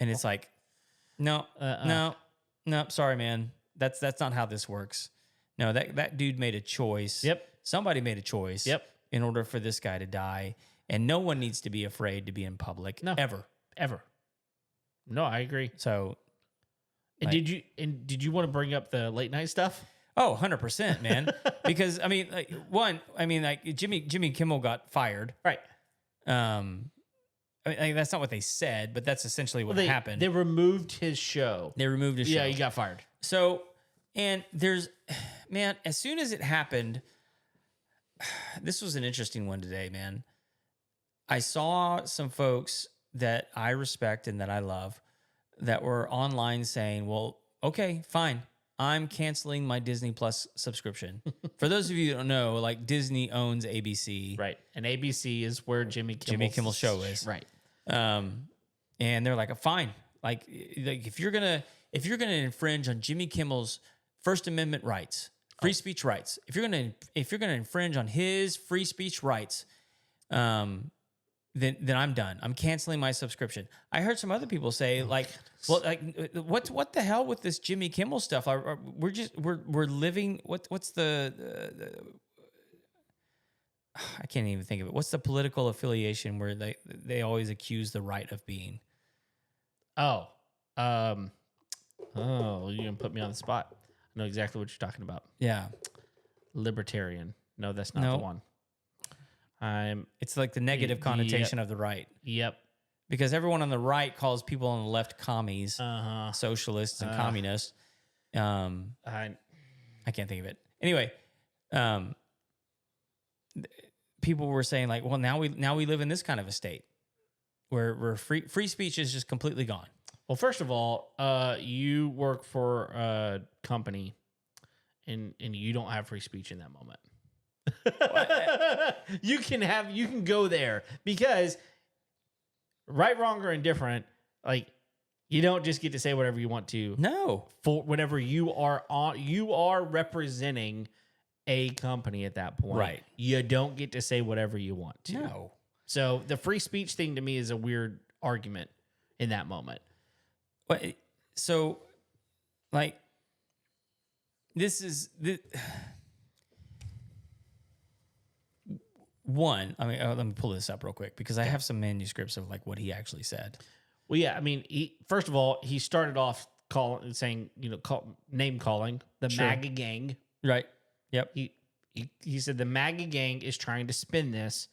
And it's like, no, sorry, man, that's not how this works. No, that dude made a choice. Yep, somebody made a choice. Yep, in order for this guy to die, and no one needs to be afraid to be in public. No, ever. No, I agree. So, and did you want to bring up the late night stuff? Oh, 100%, man. Because I mean, Jimmy Kimmel got fired. Right. I mean, that's not what they said, but that's essentially what happened. They removed his show. Yeah, he got fired. So, and man, as soon as it happened, this was an interesting one today, man. I saw some folks that I respect and that I love that were online saying, well, okay, fine. I'm canceling my Disney Plus subscription. For those of you who don't know, like Disney owns ABC. Right. And ABC is where Jimmy Kimmel's show is. Right. And they're like, fine. Like if you're gonna infringe on Jimmy Kimmel's First Amendment rights, free speech rights, if you're gonna infringe on his free speech rights, then I'm done. I'm canceling my subscription. I heard some other people say what the hell with this Jimmy Kimmel stuff? We're living. What's the I can't even think of it. What's the political affiliation where they always accuse the right of being? Oh, you're gonna put me on the spot. I know exactly what you're talking about. Yeah, libertarian. No, that's not the one. It's like the negative connotation of the right. Yep. Because everyone on the right calls people on the left commies, socialists and communists. I can't think of it. Anyway, people were saying like, well, now we live in this kind of a state where free speech is just completely gone. Well, first of all, you work for a company, and you don't have free speech in that moment. You can go there because right, wrong, or indifferent, like you don't just get to say whatever you want to. No, for whenever you are representing a company at that point. Right. You don't get to say whatever you want to. No. So the free speech thing to me is a weird argument in that moment. But so, like, this is the one. I mean, let me pull this up real quick because I have some manuscripts of like what he actually said. Well, yeah, I mean, first of all, he started off name calling the MAGA gang. Right. Yep. He said the MAGA gang is trying to spin this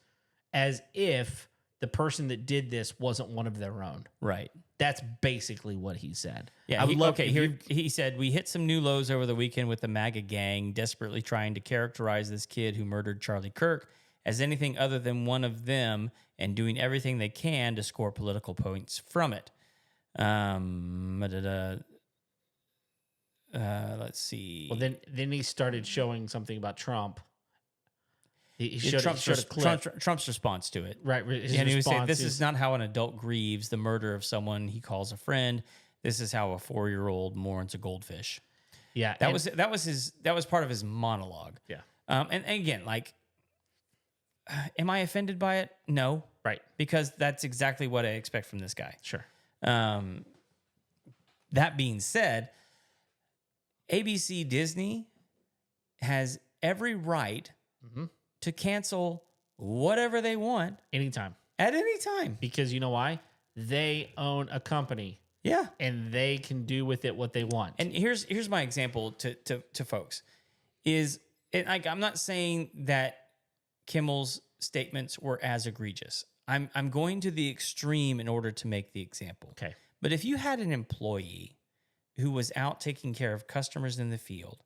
as if the person that did this wasn't one of their own. Right. That's basically what he said. Yeah. He said, we hit some new lows over the weekend with the MAGA gang desperately trying to characterize this kid who murdered Charlie Kirk as anything other than one of them and doing everything they can to score political points from it. Let's see. Well, then he started showing something about Trump. He showed Trump's, a clip. Trump's response to it. Right. And he was saying, this is not how an adult grieves the murder of someone he calls a friend. This is how a 4-year-old mourns a goldfish. Yeah. That was part of his monologue. Yeah. And again, like, am I offended by it? No. Right. Because that's exactly what I expect from this guy. Sure. That being said, ABC Disney has every right to cancel whatever they want Anytime. at any time. Because you know why? They own a company. Yeah. And they can do with it what they want. And here's my example to folks is it, like, I'm not saying that Kimmel's statements were as egregious. I'm going to the extreme in order to make the example. Okay. But if you had an employee who was out taking care of customers in the field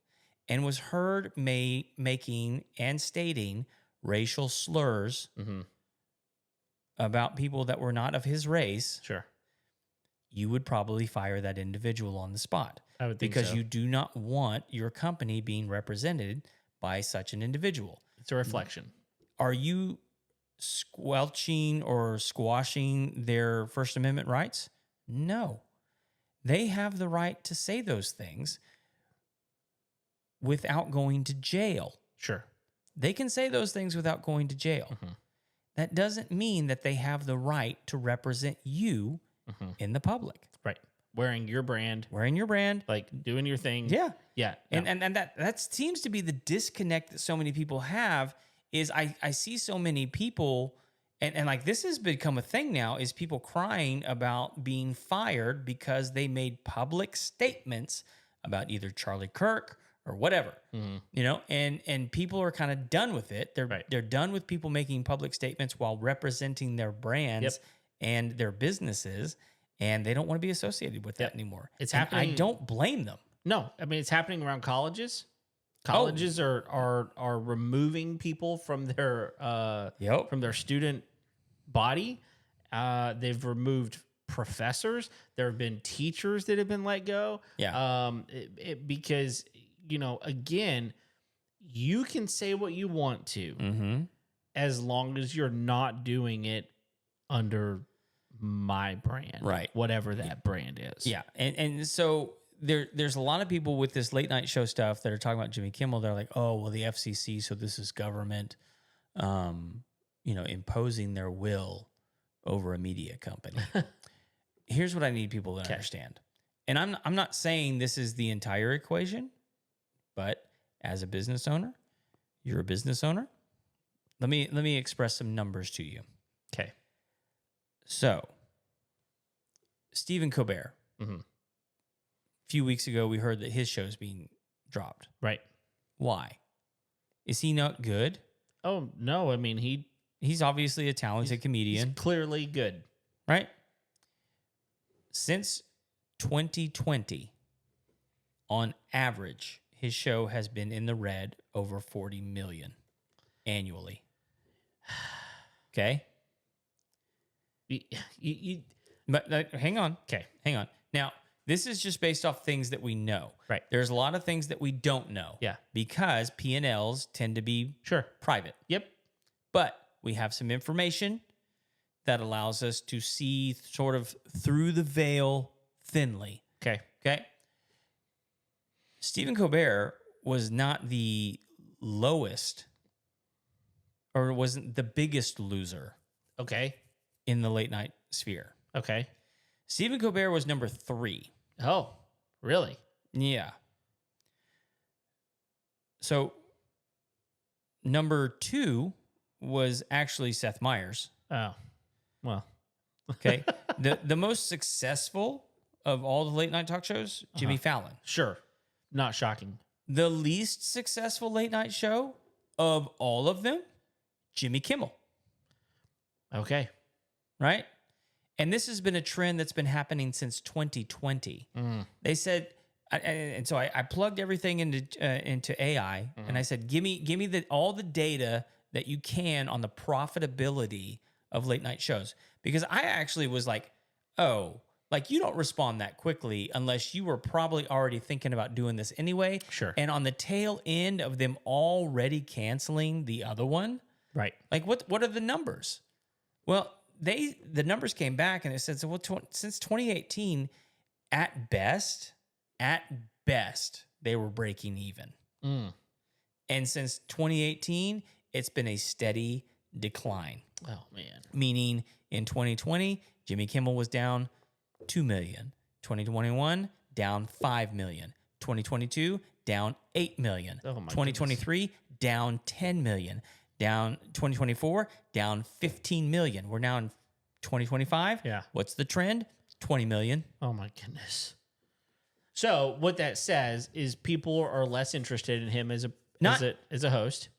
and was heard making and stating racial slurs about people that were not of his race, Sure. you would probably fire that individual on the spot. I would think because so. you do not want your company being represented by such an individual. It's a reflection. Are you squelching or squashing their First Amendment rights? No. They have the right to say those things without going to jail. Sure. They can say those things without going to jail. Mm-hmm. That doesn't mean that they have the right to represent you in the public. Right. Wearing your brand. Like doing your thing. Yeah. Yeah. No. And that seems to be the disconnect that so many people have is I see so many people, and like this has become a thing now, is people crying about being fired because they made public statements about either Charlie Kirk or whatever, you know, and people are kind of done with it. They're done with people making public statements while representing their brands and their businesses, and they don't want to be associated with that anymore. It's happening. I don't blame them. No, I mean it's happening around colleges. Colleges are removing people from their from their student body. They've removed professors. There have been teachers that have been let go. Yeah. Because again, you can say what you want to, as long as you're not doing it under my brand, right? Whatever that brand is. Yeah, and so there's a lot of people with this late night show stuff that are talking about Jimmy Kimmel. They're like, oh, well, the FCC, so this is government, imposing their will over a media company. Here's what I need people to understand, and I'm not saying this is the entire equation, but as a business owner, you're a business owner. Let me express some numbers to you. Okay. So, Stephen Colbert. A few weeks ago, we heard that his show's being dropped. Right. Why? Is he not good? Oh, no. I mean, he's obviously a talented comedian. He's clearly good. Right? Since 2020, on average, his show has been in the red over 40 million annually. Okay? But hang on. Okay. Hang on. Now, this is just based off things that we know. Right. There's a lot of things that we don't know. Yeah. Because P&Ls tend to be private. Yep. But we have some information that allows us to see sort of through the veil thinly. Okay. Okay. Stephen Colbert was not the lowest or wasn't the biggest loser. Okay. In the late night sphere. Okay. Stephen Colbert was number 3. Oh, really? Yeah. So number 2 was actually Seth Meyers. Oh, well. Okay. The most successful of all the late night talk shows, Jimmy Fallon. Sure. Not shocking. The least successful late night show of all of them, Jimmy Kimmel. Okay. Right? And this has been a trend that's been happening since 2020. They said, and so I plugged everything into AI, and I said, give me all the data that you can on the profitability of late night shows. Because I actually was like, oh, like you don't respond that quickly unless you were probably already thinking about doing this anyway. Sure. And on the tail end of them already canceling the other one, right? Like what are the numbers? Well, the numbers came back and it said, so since 2018, at best, they were breaking even. And since 2018, it's been a steady decline. Oh, man. Meaning in 2020, Jimmy Kimmel was down 2 million. 2021, down 5 million. 2022, down 8 million. Oh, my 2023, goodness. Down 10 million. Down 2024, down 15 million. We're now in 2025. Yeah. What's the trend? 20 million. Oh, my goodness. So what that says is people are less interested in him as a host.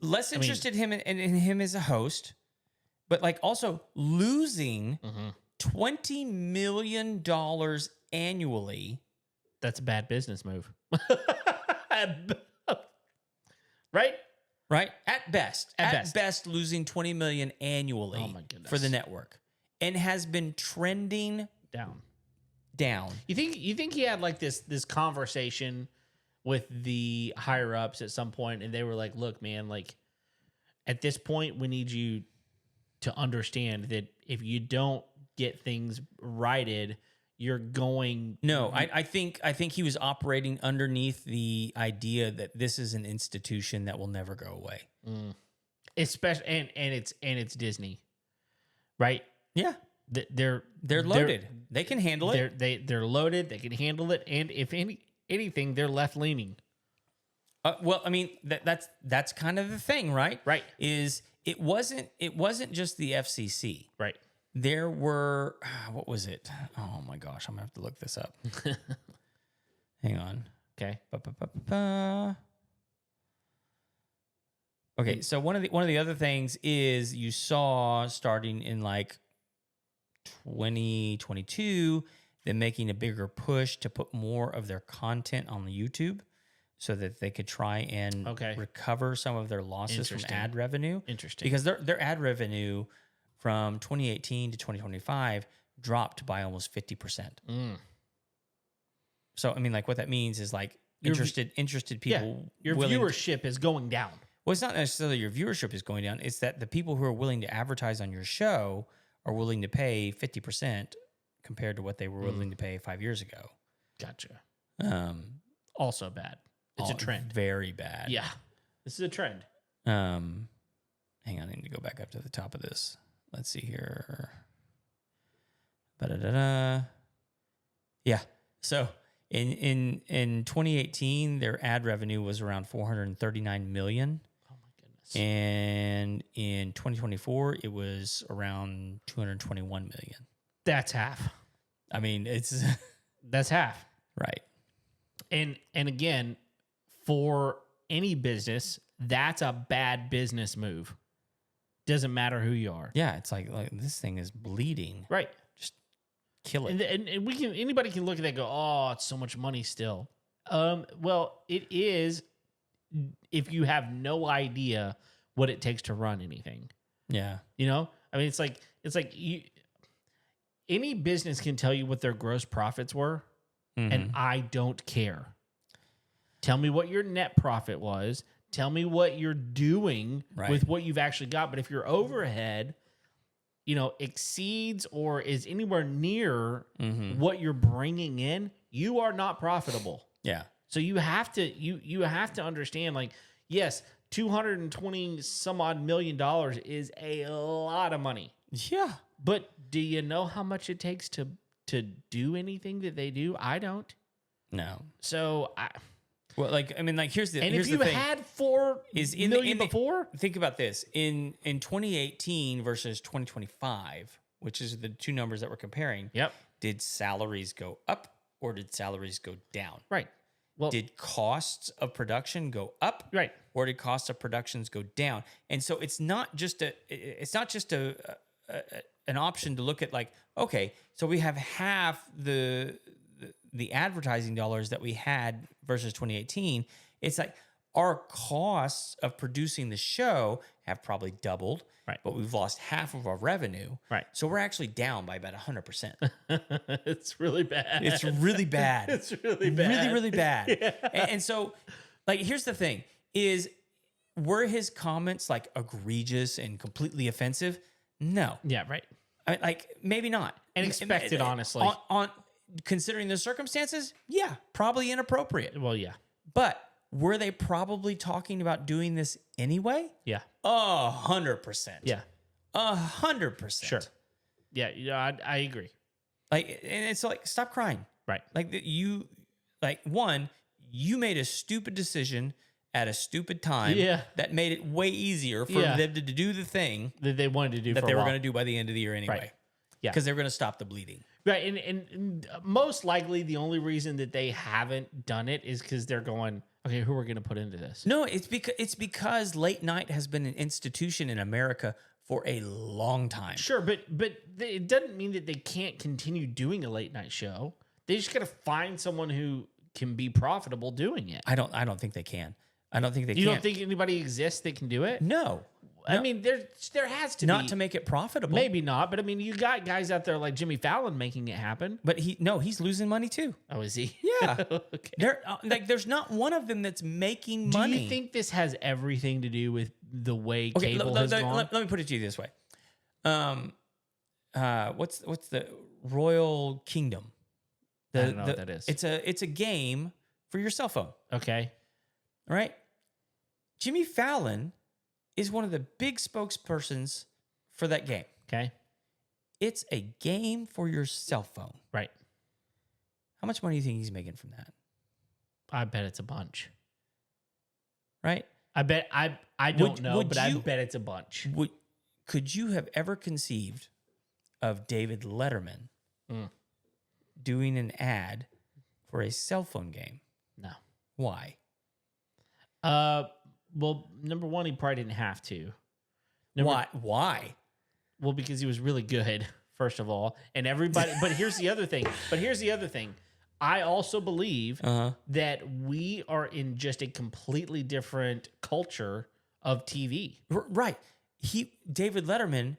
Less interested in him as a host, but like also losing $20 million annually. That's a bad business move. Right? Right? At best, losing $20 million annually oh my goodness. For the network. And has been trending down. You think he had like this conversation with the higher ups at some point, and they were like, look, man, like at this point we need you to understand that if you don't get things righted, you're going. No, I think he was operating underneath the idea that this is an institution that will never go away. Especially and it's Disney, right? Yeah, they're loaded. They can handle it. They're loaded. They can handle it. And if anything, they're left leaning. Well, I mean that's kind of the thing, right? Right. Is it wasn't just the FCC, right? There were what was it? Oh my gosh, I'm gonna have to look this up. Hang on. Okay. Okay, so one of the other things is you saw starting in like 2022, them making a bigger push to put more of their content on the YouTube so that they could try and recover some of their losses from ad revenue. Interesting. Because their ad revenue from 2018 to 2025 dropped by almost 50%. So, I mean, like what that means is like interested people. Yeah, your viewership is going down. Well, it's not necessarily your viewership is going down. It's that the people who are willing to advertise on your show are willing to pay 50% compared to what they were willing to pay 5 years ago. Gotcha. Also bad. It's a trend. Very bad. Yeah. This is a trend. Hang on. I need to go back up to the top of this. Let's see here. Yeah. So in 2018, their ad revenue was around $439 million. And in 2024, it was around 221 million. That's half. I mean, that's half. Right. And again, for any business, that's a bad business move. Doesn't matter who you are. Yeah, it's like this thing is bleeding. Right. Just kill it. And anybody can look at that and go, oh, it's so much money still. Well, it is if you have no idea what it takes to run anything. Yeah. You know? I mean, it's like any business can tell you what their gross profits were, and I don't care. Tell me what your net profit was. Tell me what you're doing with what you've actually got. But if your overhead, exceeds or is anywhere near what you're bringing in, you are not profitable. Yeah. So you have to understand, like, yes, $220 some odd million is a lot of money. Yeah. But do you know how much it takes to do anything that they do? I don't. No. So here's the if you had $4 million before, think about this in 2018 versus 2025, which is the two numbers that we're comparing. Yep. Did salaries go up or did salaries go down? Right. Well, did costs of production go up? Right. Or did costs of productions go down? And so it's not just an option to look at like, okay, so we have half the advertising dollars that we had versus 2018. It's like our costs of producing the show have probably doubled, right? But we've lost half of our revenue, right? So we're actually down by about 100%. It's really bad. It's really bad. It's really bad. Really, really bad. Yeah. And so, like, here's the thing: were his comments like egregious and completely offensive? No. Yeah, right. I mean, like, maybe not. And expected, honestly. On considering the circumstances, yeah, probably inappropriate. Well, yeah. But were they probably talking about doing this anyway? Yeah. 100%. Yeah. 100%. Sure. Yeah, I agree. Like, and it's like, stop crying. Right. Like, you made a stupid decision at a stupid time that made it way easier for them to do the thing that they wanted to do that they were going to do by the end of the year anyway. Right. Yeah. Because they were going to stop the bleeding. Right. And most likely the only reason that they haven't done it is because they're going, okay, who are we going to put into this? No, it's because late night has been an institution in America for a long time. Sure, but it doesn't mean that they can't continue doing a late night show. They just got to find someone who can be profitable doing it. I don't think they can. I don't think they can. You don't think anybody exists that can do it? No. I mean, there has to be. Not to make it profitable. Maybe not, but I mean, you got guys out there like Jimmy Fallon making it happen. But he's losing money too. Oh, is he? Yeah. Okay. There's not one of them that's making money. Do you think this has everything to do with the way cable has gone? Let me put it to you this way. What's the Royal Kingdom? I don't know what that is. It's a game for your cell phone. Okay. All right. Jimmy Fallon is one of the big spokespersons for that game. Okay. It's a game for your cell phone. Right. How much money do you think he's making from that? I bet it's a bunch. Right? I bet I don't know, but I bet it's a bunch. Could you have ever conceived of David Letterman doing an ad for a cell phone game? No. Why? Well, number one, he probably didn't have to. Why? Well, because he was really good, first of all. And everybody, but here's the other thing. I also believe that we are in just a completely different culture of TV. Right. David Letterman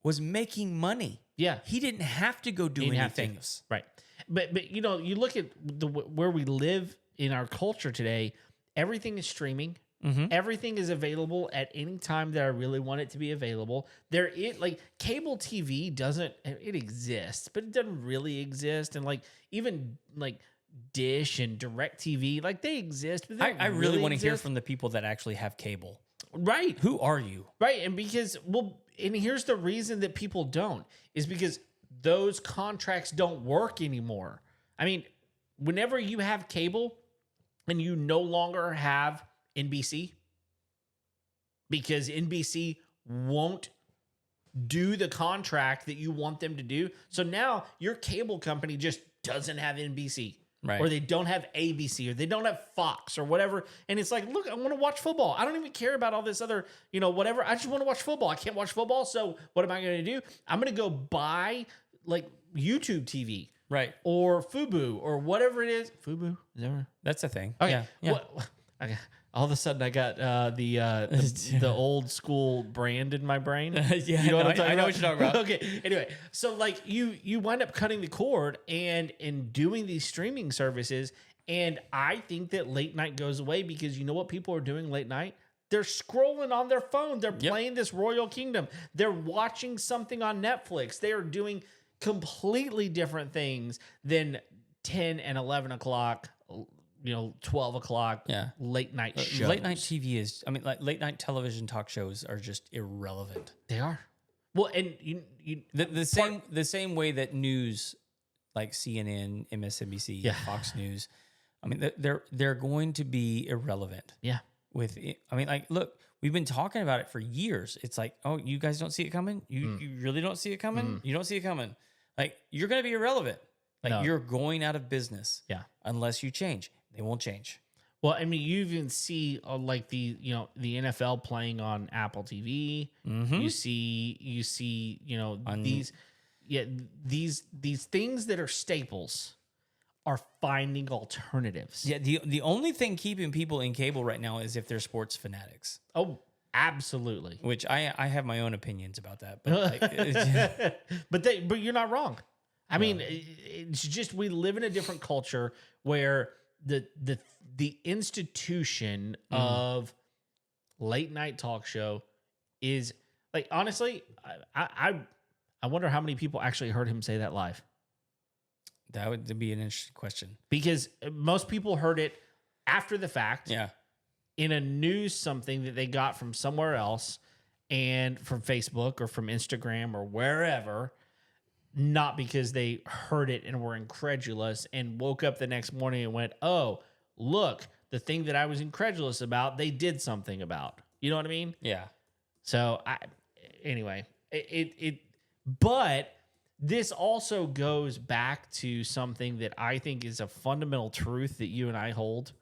was making money. Yeah. He didn't have to go do anything. Right. But you know, you look at where we live in our culture today, everything is streaming. Mm-hmm. Everything is available at any time that I really want it to be available. Like cable TV it exists, but it doesn't really exist. And like even like Dish and DirecTV, like they exist, but I really want to hear from the people that actually have cable. Right. Who are you? Right. And and here's the reason that people don't is because those contracts don't work anymore. I mean, whenever you have cable and you no longer have NBC, because NBC won't do the contract that you want them to do. So now your cable company just doesn't have NBC. Right. Or they don't have ABC, or they don't have Fox, or whatever. And it's like, look, I want to watch football. I don't even care about all this other, whatever. I just want to watch football. I can't watch football. So what am I going to do? I'm going to go buy like YouTube TV. Right. Or Fubo, or whatever it is. Fubo? Is that right? That's a thing. Okay. Yeah. Okay. All of a sudden, I got the old school brand in my brain. Yeah, what I'm talking about? I know what you're talking about. Okay. Anyway, so like you wind up cutting the cord and doing these streaming services, and I think that late night goes away because you know what people are doing late night? They're scrolling on their phone. They're playing this Royal Kingdom. They're watching something on Netflix. They are doing completely different things than 10 and 11 o'clock. 12 o'clock, late night shows. Late night TV late night television talk shows are just irrelevant. They are. Well, and the same way that news, like CNN, MSNBC, Fox News, they're going to be irrelevant. Yeah. Look, we've been talking about it for years. It's like, oh, you guys don't see it coming? You really don't see it coming? You don't see it coming. Like, you're going to be irrelevant. Like, you're going out of business. Yeah. Unless you change. They won't change. Well, I mean, you even see like the NFL playing on Apple TV. Mm-hmm. You see, these things that are staples are finding alternatives. Yeah, the only thing keeping people in cable right now is if they're sports fanatics. Oh, absolutely. Which I have my own opinions about that, but but you're not wrong. I mean, it's just we live in a different culture where the institution of late night talk show is like, honestly, I wonder how many people actually heard him say that live. That would be an interesting question, because most people heard it after the fact. Yeah. In a news something that they got from somewhere else, and from Facebook or from Instagram or wherever. Not because they heard it and were incredulous and woke up the next morning and went, oh, look, the thing that I was incredulous about, they did something about. You know what I mean? Yeah. So, anyway, but this also goes back to something that I think is a fundamental truth that you and I hold,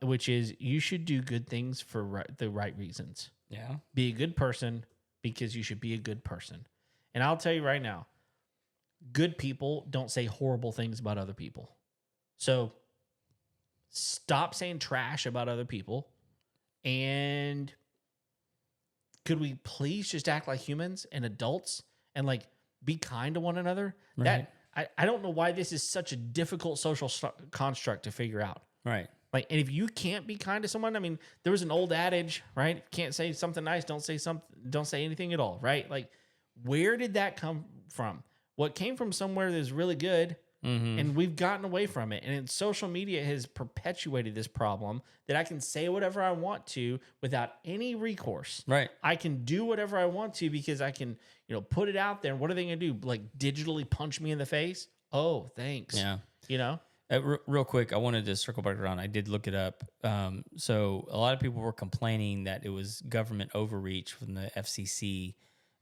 which is you should do good things for the right reasons. Yeah. Be a good person because you should be a good person. And I'll tell you right now, good people don't say horrible things about other people. So stop saying trash about other people. And could we please just act like humans and adults and like be kind to one another? Right. I don't know why this is such a difficult social construct to figure out. Right. Like, and if you can't be kind to someone, I mean, there was an old adage, right? Can't say something nice, don't say anything at all, right? Like, where did that come from? What came from somewhere that's really good, and we've gotten away from it. And social media has perpetuated this problem that I can say whatever I want to without any recourse. Right. I can do whatever I want to because I can, put it out there. And what are they going to do? Like digitally punch me in the face? Oh, thanks. Yeah. Real quick, I wanted to circle back around. I did look it up. So a lot of people were complaining that it was government overreach from the FCC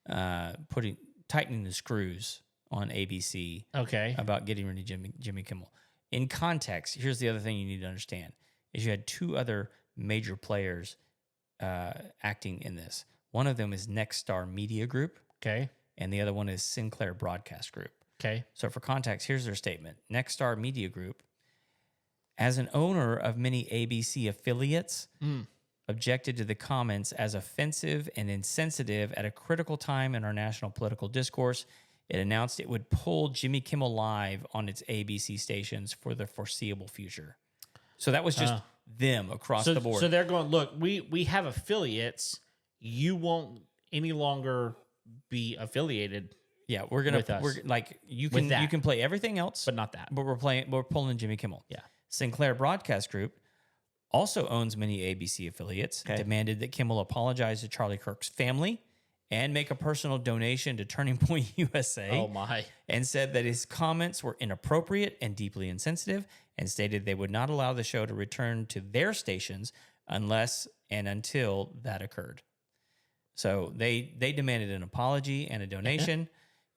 tightening the screws on ABC. Okay. About getting rid of Jimmy Kimmel. In context, here's the other thing you need to understand: is you had two other major players acting in this. One of them is Nexstar Media Group. Okay. And the other one is Sinclair Broadcast Group. Okay. So for context, here's their statement. Nexstar Media Group, as an owner of many ABC affiliates, objected to the comments as offensive and insensitive at a critical time in our national political discourse. It announced it would pull Jimmy Kimmel Live on its ABC stations for the foreseeable future. So that was just them across the board. So they're going, look, we have affiliates. You won't any longer be affiliated. Yeah, we're like you can play everything else, but not that. But we're pulling Jimmy Kimmel. Yeah. Sinclair Broadcast Group also owns many ABC affiliates. Okay. Demanded that Kimmel apologize to Charlie Kirk's family and make a personal donation to Turning Point USA. Oh my! And said that his comments were inappropriate and deeply insensitive, and stated they would not allow the show to return to their stations unless and until that occurred. So they demanded an apology and a donation.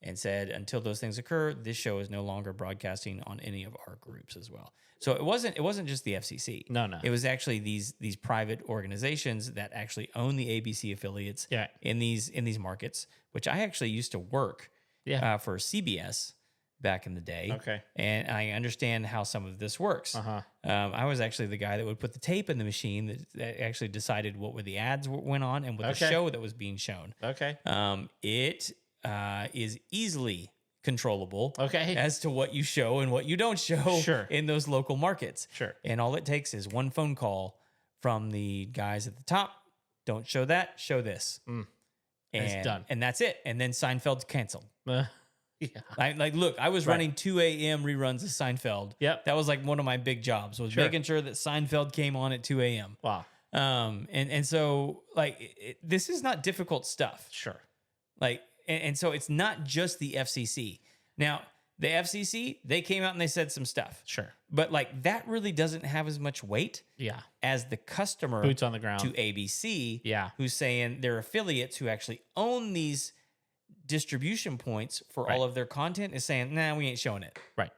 And said, until those things occur, this show is no longer broadcasting on any of our groups as well. So it wasn't just the FCC. No. It was actually these private organizations that actually own the ABC affiliates in these markets, which I actually used to work for CBS back in the day. Okay. And I understand how some of this works. I was actually the guy that would put the tape in the machine that actually decided what were the ads went on and what the show that was being shown. Okay. It is easily controllable as to what you show and what you don't show in those local markets. Sure. And all it takes is one phone call from the guys at the top. Don't show that, show this. And it's done. And that's it. And then Seinfeld's canceled. Yeah. Look, I was running 2 a.m. reruns of Seinfeld. Yep. That was like one of my big jobs, was making sure that Seinfeld came on at 2 a.m. Wow. And so this is not difficult stuff. Sure. And so it's not just the FCC. Now, the FCC, they came out and they said some stuff. Sure. But that really doesn't have as much weight as the customer boots on the ground to ABC who's saying their affiliates who actually own these distribution points for all of their content is saying, nah, we ain't showing it. Right.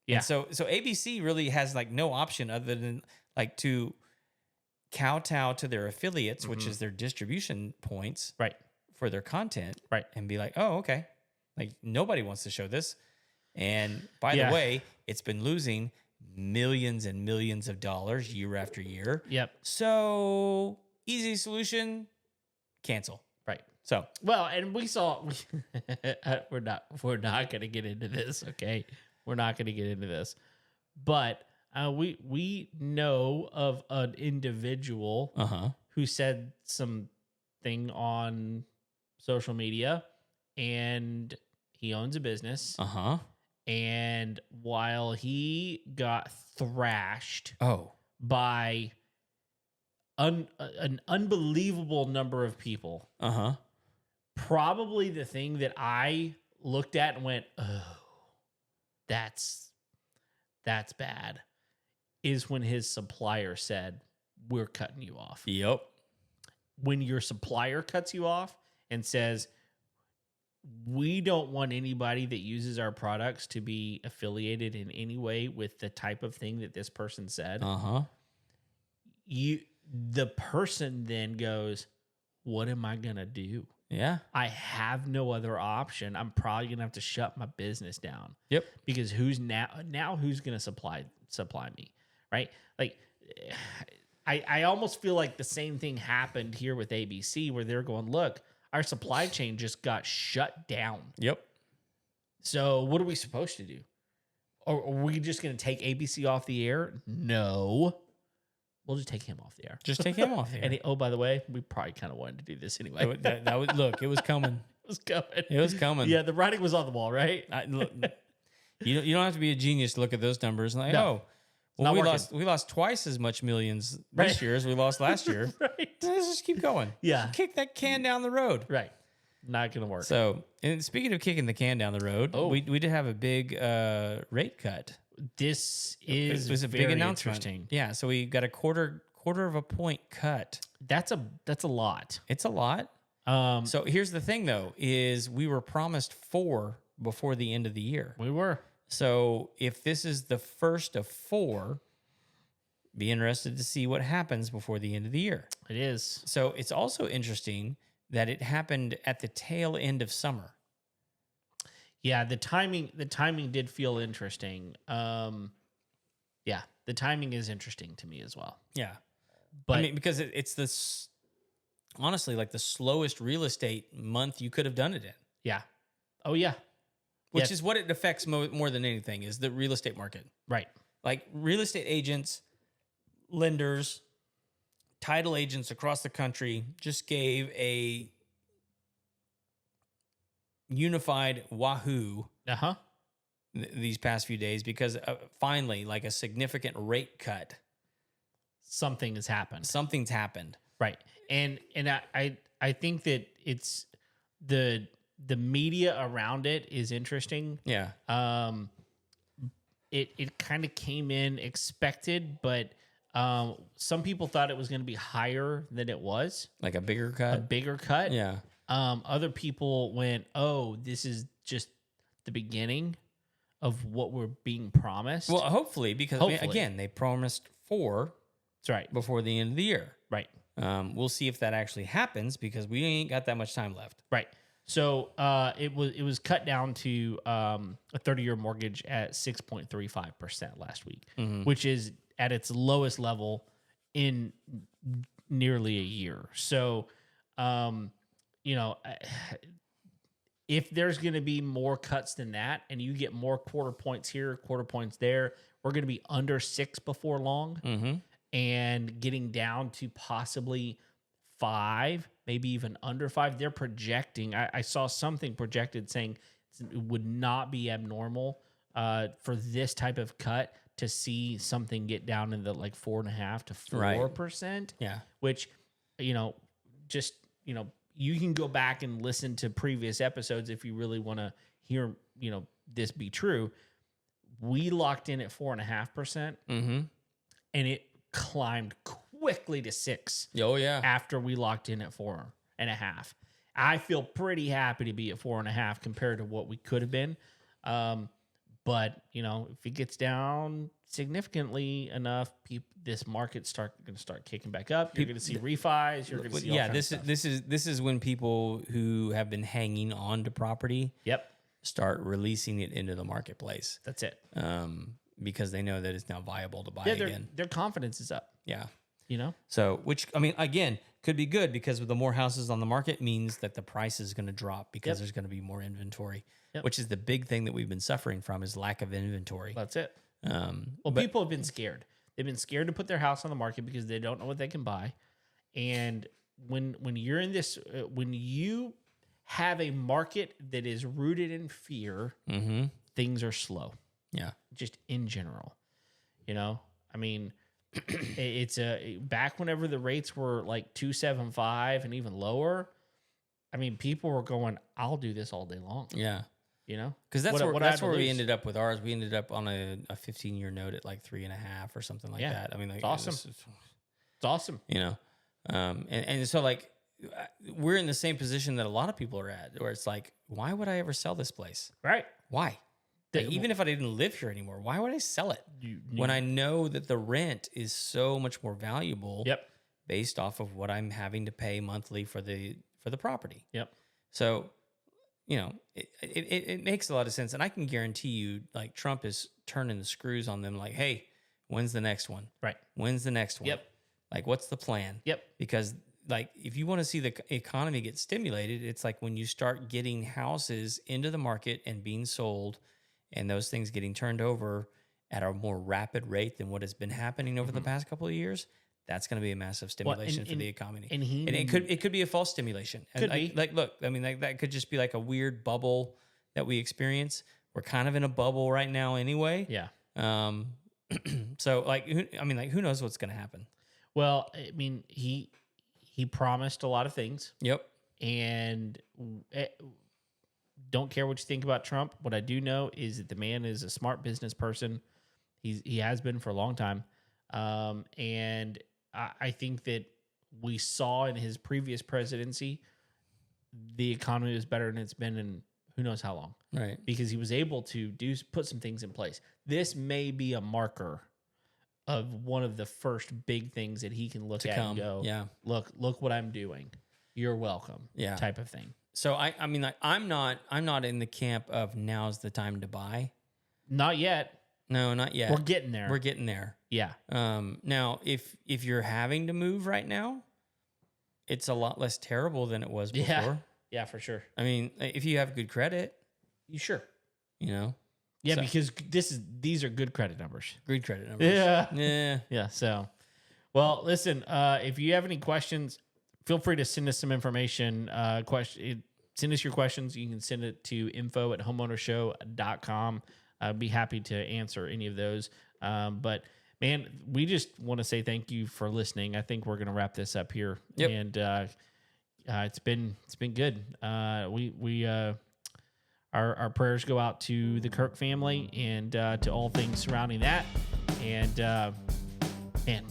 Yeah. And so ABC really has no option other than to kowtow to their affiliates, which is their distribution points. Right. For their content, right, and be like, oh, okay, nobody wants to show this, and by the way, it's been losing millions and millions of dollars year after year. Yep. So easy solution, cancel. Right. So and we saw we're not going to get into this. Okay, we're not going to get into this, but we know of an individual who said something on social media, and he owns a business. And while he got thrashed by an unbelievable number of people, probably the thing that I looked at and went, oh, that's bad, is when his supplier said, we're cutting you off. Yep. When your supplier cuts you off and says, we don't want anybody that uses our products to be affiliated in any way with the type of thing that this person said. The person then goes, what am I going to do? Yeah. I have no other option. I'm probably going to have to shut my business down. Yep. Because who's going to supply me? Right? I almost feel like the same thing happened here with ABC, where they're going, look, our supply chain just got shut down. Yep. So what are we supposed to do? are we just going to take ABC off the air? No. We'll just take him off the air. Just take him off the air. And by the way, we probably kind of wanted to do this anyway. That would look. It was coming. It was coming. It was coming. Yeah, the writing was on the wall, right? Look, you don't have to be a genius to look at those numbers and like, No. well, we lost twice as much millions this year as we lost last year. Right. Let's just keep going. Yeah. Just kick that can down the road. Right. Not going to work. So, and speaking of kicking the can down the road, we did have a big rate cut. This It was a very big announcement. interesting. Yeah, so we got a quarter of a point cut. That's a lot. It's a lot. So here's the thing, though, is we were promised 4 before the end of the year. We were. So if this is the first of 4, be interested to see what happens before the end of the year. It is. So it's also interesting that it happened at the tail end of summer. Yeah, the timing did feel interesting. Yeah, the timing is interesting to me as well. Yeah. But I mean, because it's this, honestly, like the slowest real estate month you could have done it in. yeah. Oh yeah. Which is what it affects more than anything is the real estate market. Right. Like real estate agents, lenders, title agents across the country just gave a unified wahoo Uh-huh. these past few days because finally, like a significant rate cut. Something has happened. Something's happened. Right. And I think that it's the media around it is interesting. Yeah. It kind of came in expected, but some people thought it was going to be higher than it was. Like a bigger A cut. bigger cut. Yeah. Other people went, "Oh, this is just the beginning of what we're being promised." Well, hopefully, because again, they promised 4 that's right. before the end of the year. Right. We'll see if that actually happens because we ain't got that much time left. Right. So it was cut down to a 30-year mortgage at 6.35% last week, which is at its lowest level in nearly a year. So, if there's going to be more cuts than that, and you get more quarter points here, quarter points there, we're going to be under 6 before long, and getting down to possibly 5, maybe even under 5. They're projecting. I saw something projected saying it would not be abnormal for this type of cut to see something get down in the like 4.5 to 4%. Yeah. Which, you can go back and listen to previous episodes if you really want to hear, this be true. We locked in at 4.5%, and it climbed quickly to 6. Oh yeah. After we locked in at 4.5. I feel pretty happy to be at 4.5 compared to what we could have been. But if it gets down significantly enough, this market's going to start kicking back up. You're going to see refis. You're going to see all kinds of stuff. This is when people who have been hanging on to property, start releasing it into the marketplace. That's it. Because they know that it's now viable to buy again. Their confidence is up. Yeah. So, which, I mean, again, could be good because with the more houses on the market means that the price is going to drop because there's going to be more inventory, which is the big thing that we've been suffering from is lack of inventory. That's it. People have been scared. They've been scared to put their house on the market because they don't know what they can buy. And when you're in this, when you have a market that is rooted in fear, things are slow. Yeah. Just in general, I mean, it's back whenever the rates were like 2.75 and even lower. I mean, people were going, "I'll do this all day long." Yeah. Because that's where we ended up with ours. We ended up on a 15-year note at like 3.5 or something like that. I mean, like, it's awesome. It's awesome. And so like we're in the same position that a lot of people are at, where it's like, why would I ever sell this place? Right? Why? Like, even if I didn't live here anymore, why would I sell it when I know that the rent is so much more valuable? Based off of what I'm having to pay monthly for the property. So, it makes a lot of sense, and I can guarantee you, like Trump is turning the screws on them. Like, hey, when's the next one? Right? When's the next one? Like, what's the plan? Because like, if you want to see the economy get stimulated, it's like when you start getting houses into the market and being sold. and those things getting turned over at a more rapid rate than what has been happening over the past couple of years, that's going to be a massive stimulation for the economy. And it could be a false stimulation. Could be. Like, look, I mean, like, that could just be like a weird bubble that we experience. We're kind of in a bubble right now anyway. Yeah. So who knows what's going to happen? Well, I mean, he promised a lot of things. Yep. And don't care what you think about Trump. What I do know is that the man is a smart business person. He has been for a long time. And I think that we saw in his previous presidency, the economy was better than it's been in who knows how long. Right. Because he was able to put some things in place. This may be a marker of one of the first big things that he can look at and go, look what I'm doing. You're welcome. Yeah. Type of thing. So I mean, like, I'm not in the camp of now's the time to buy. Not yet. No, not yet. We're getting there. We're getting there. Yeah. Now, if you're having to move right now, it's a lot less terrible than it was before. Yeah, for sure. I mean, if you have good credit, you sure. You know. Yeah, so, because these are good credit numbers. Good credit numbers. Yeah. So, well, listen. If you have any questions, feel free to send us some information. Send us your questions. You can send it to info@homeownershow.com. I'd be happy to answer any of those. But man, we just want to say thank you for listening. I think we're going to wrap this up here. Yep. And it's been good. Our prayers go out to the Kirk family and to all things surrounding that. And man,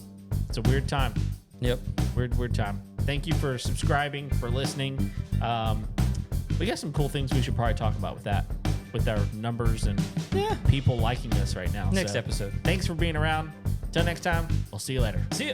it's a weird time. Yep. Weird time. Thank you for subscribing, for listening. We got some cool things we should probably talk about with that, with our numbers and people liking us right now. Next episode. Thanks for being around. Till next time, we'll see you later. See ya.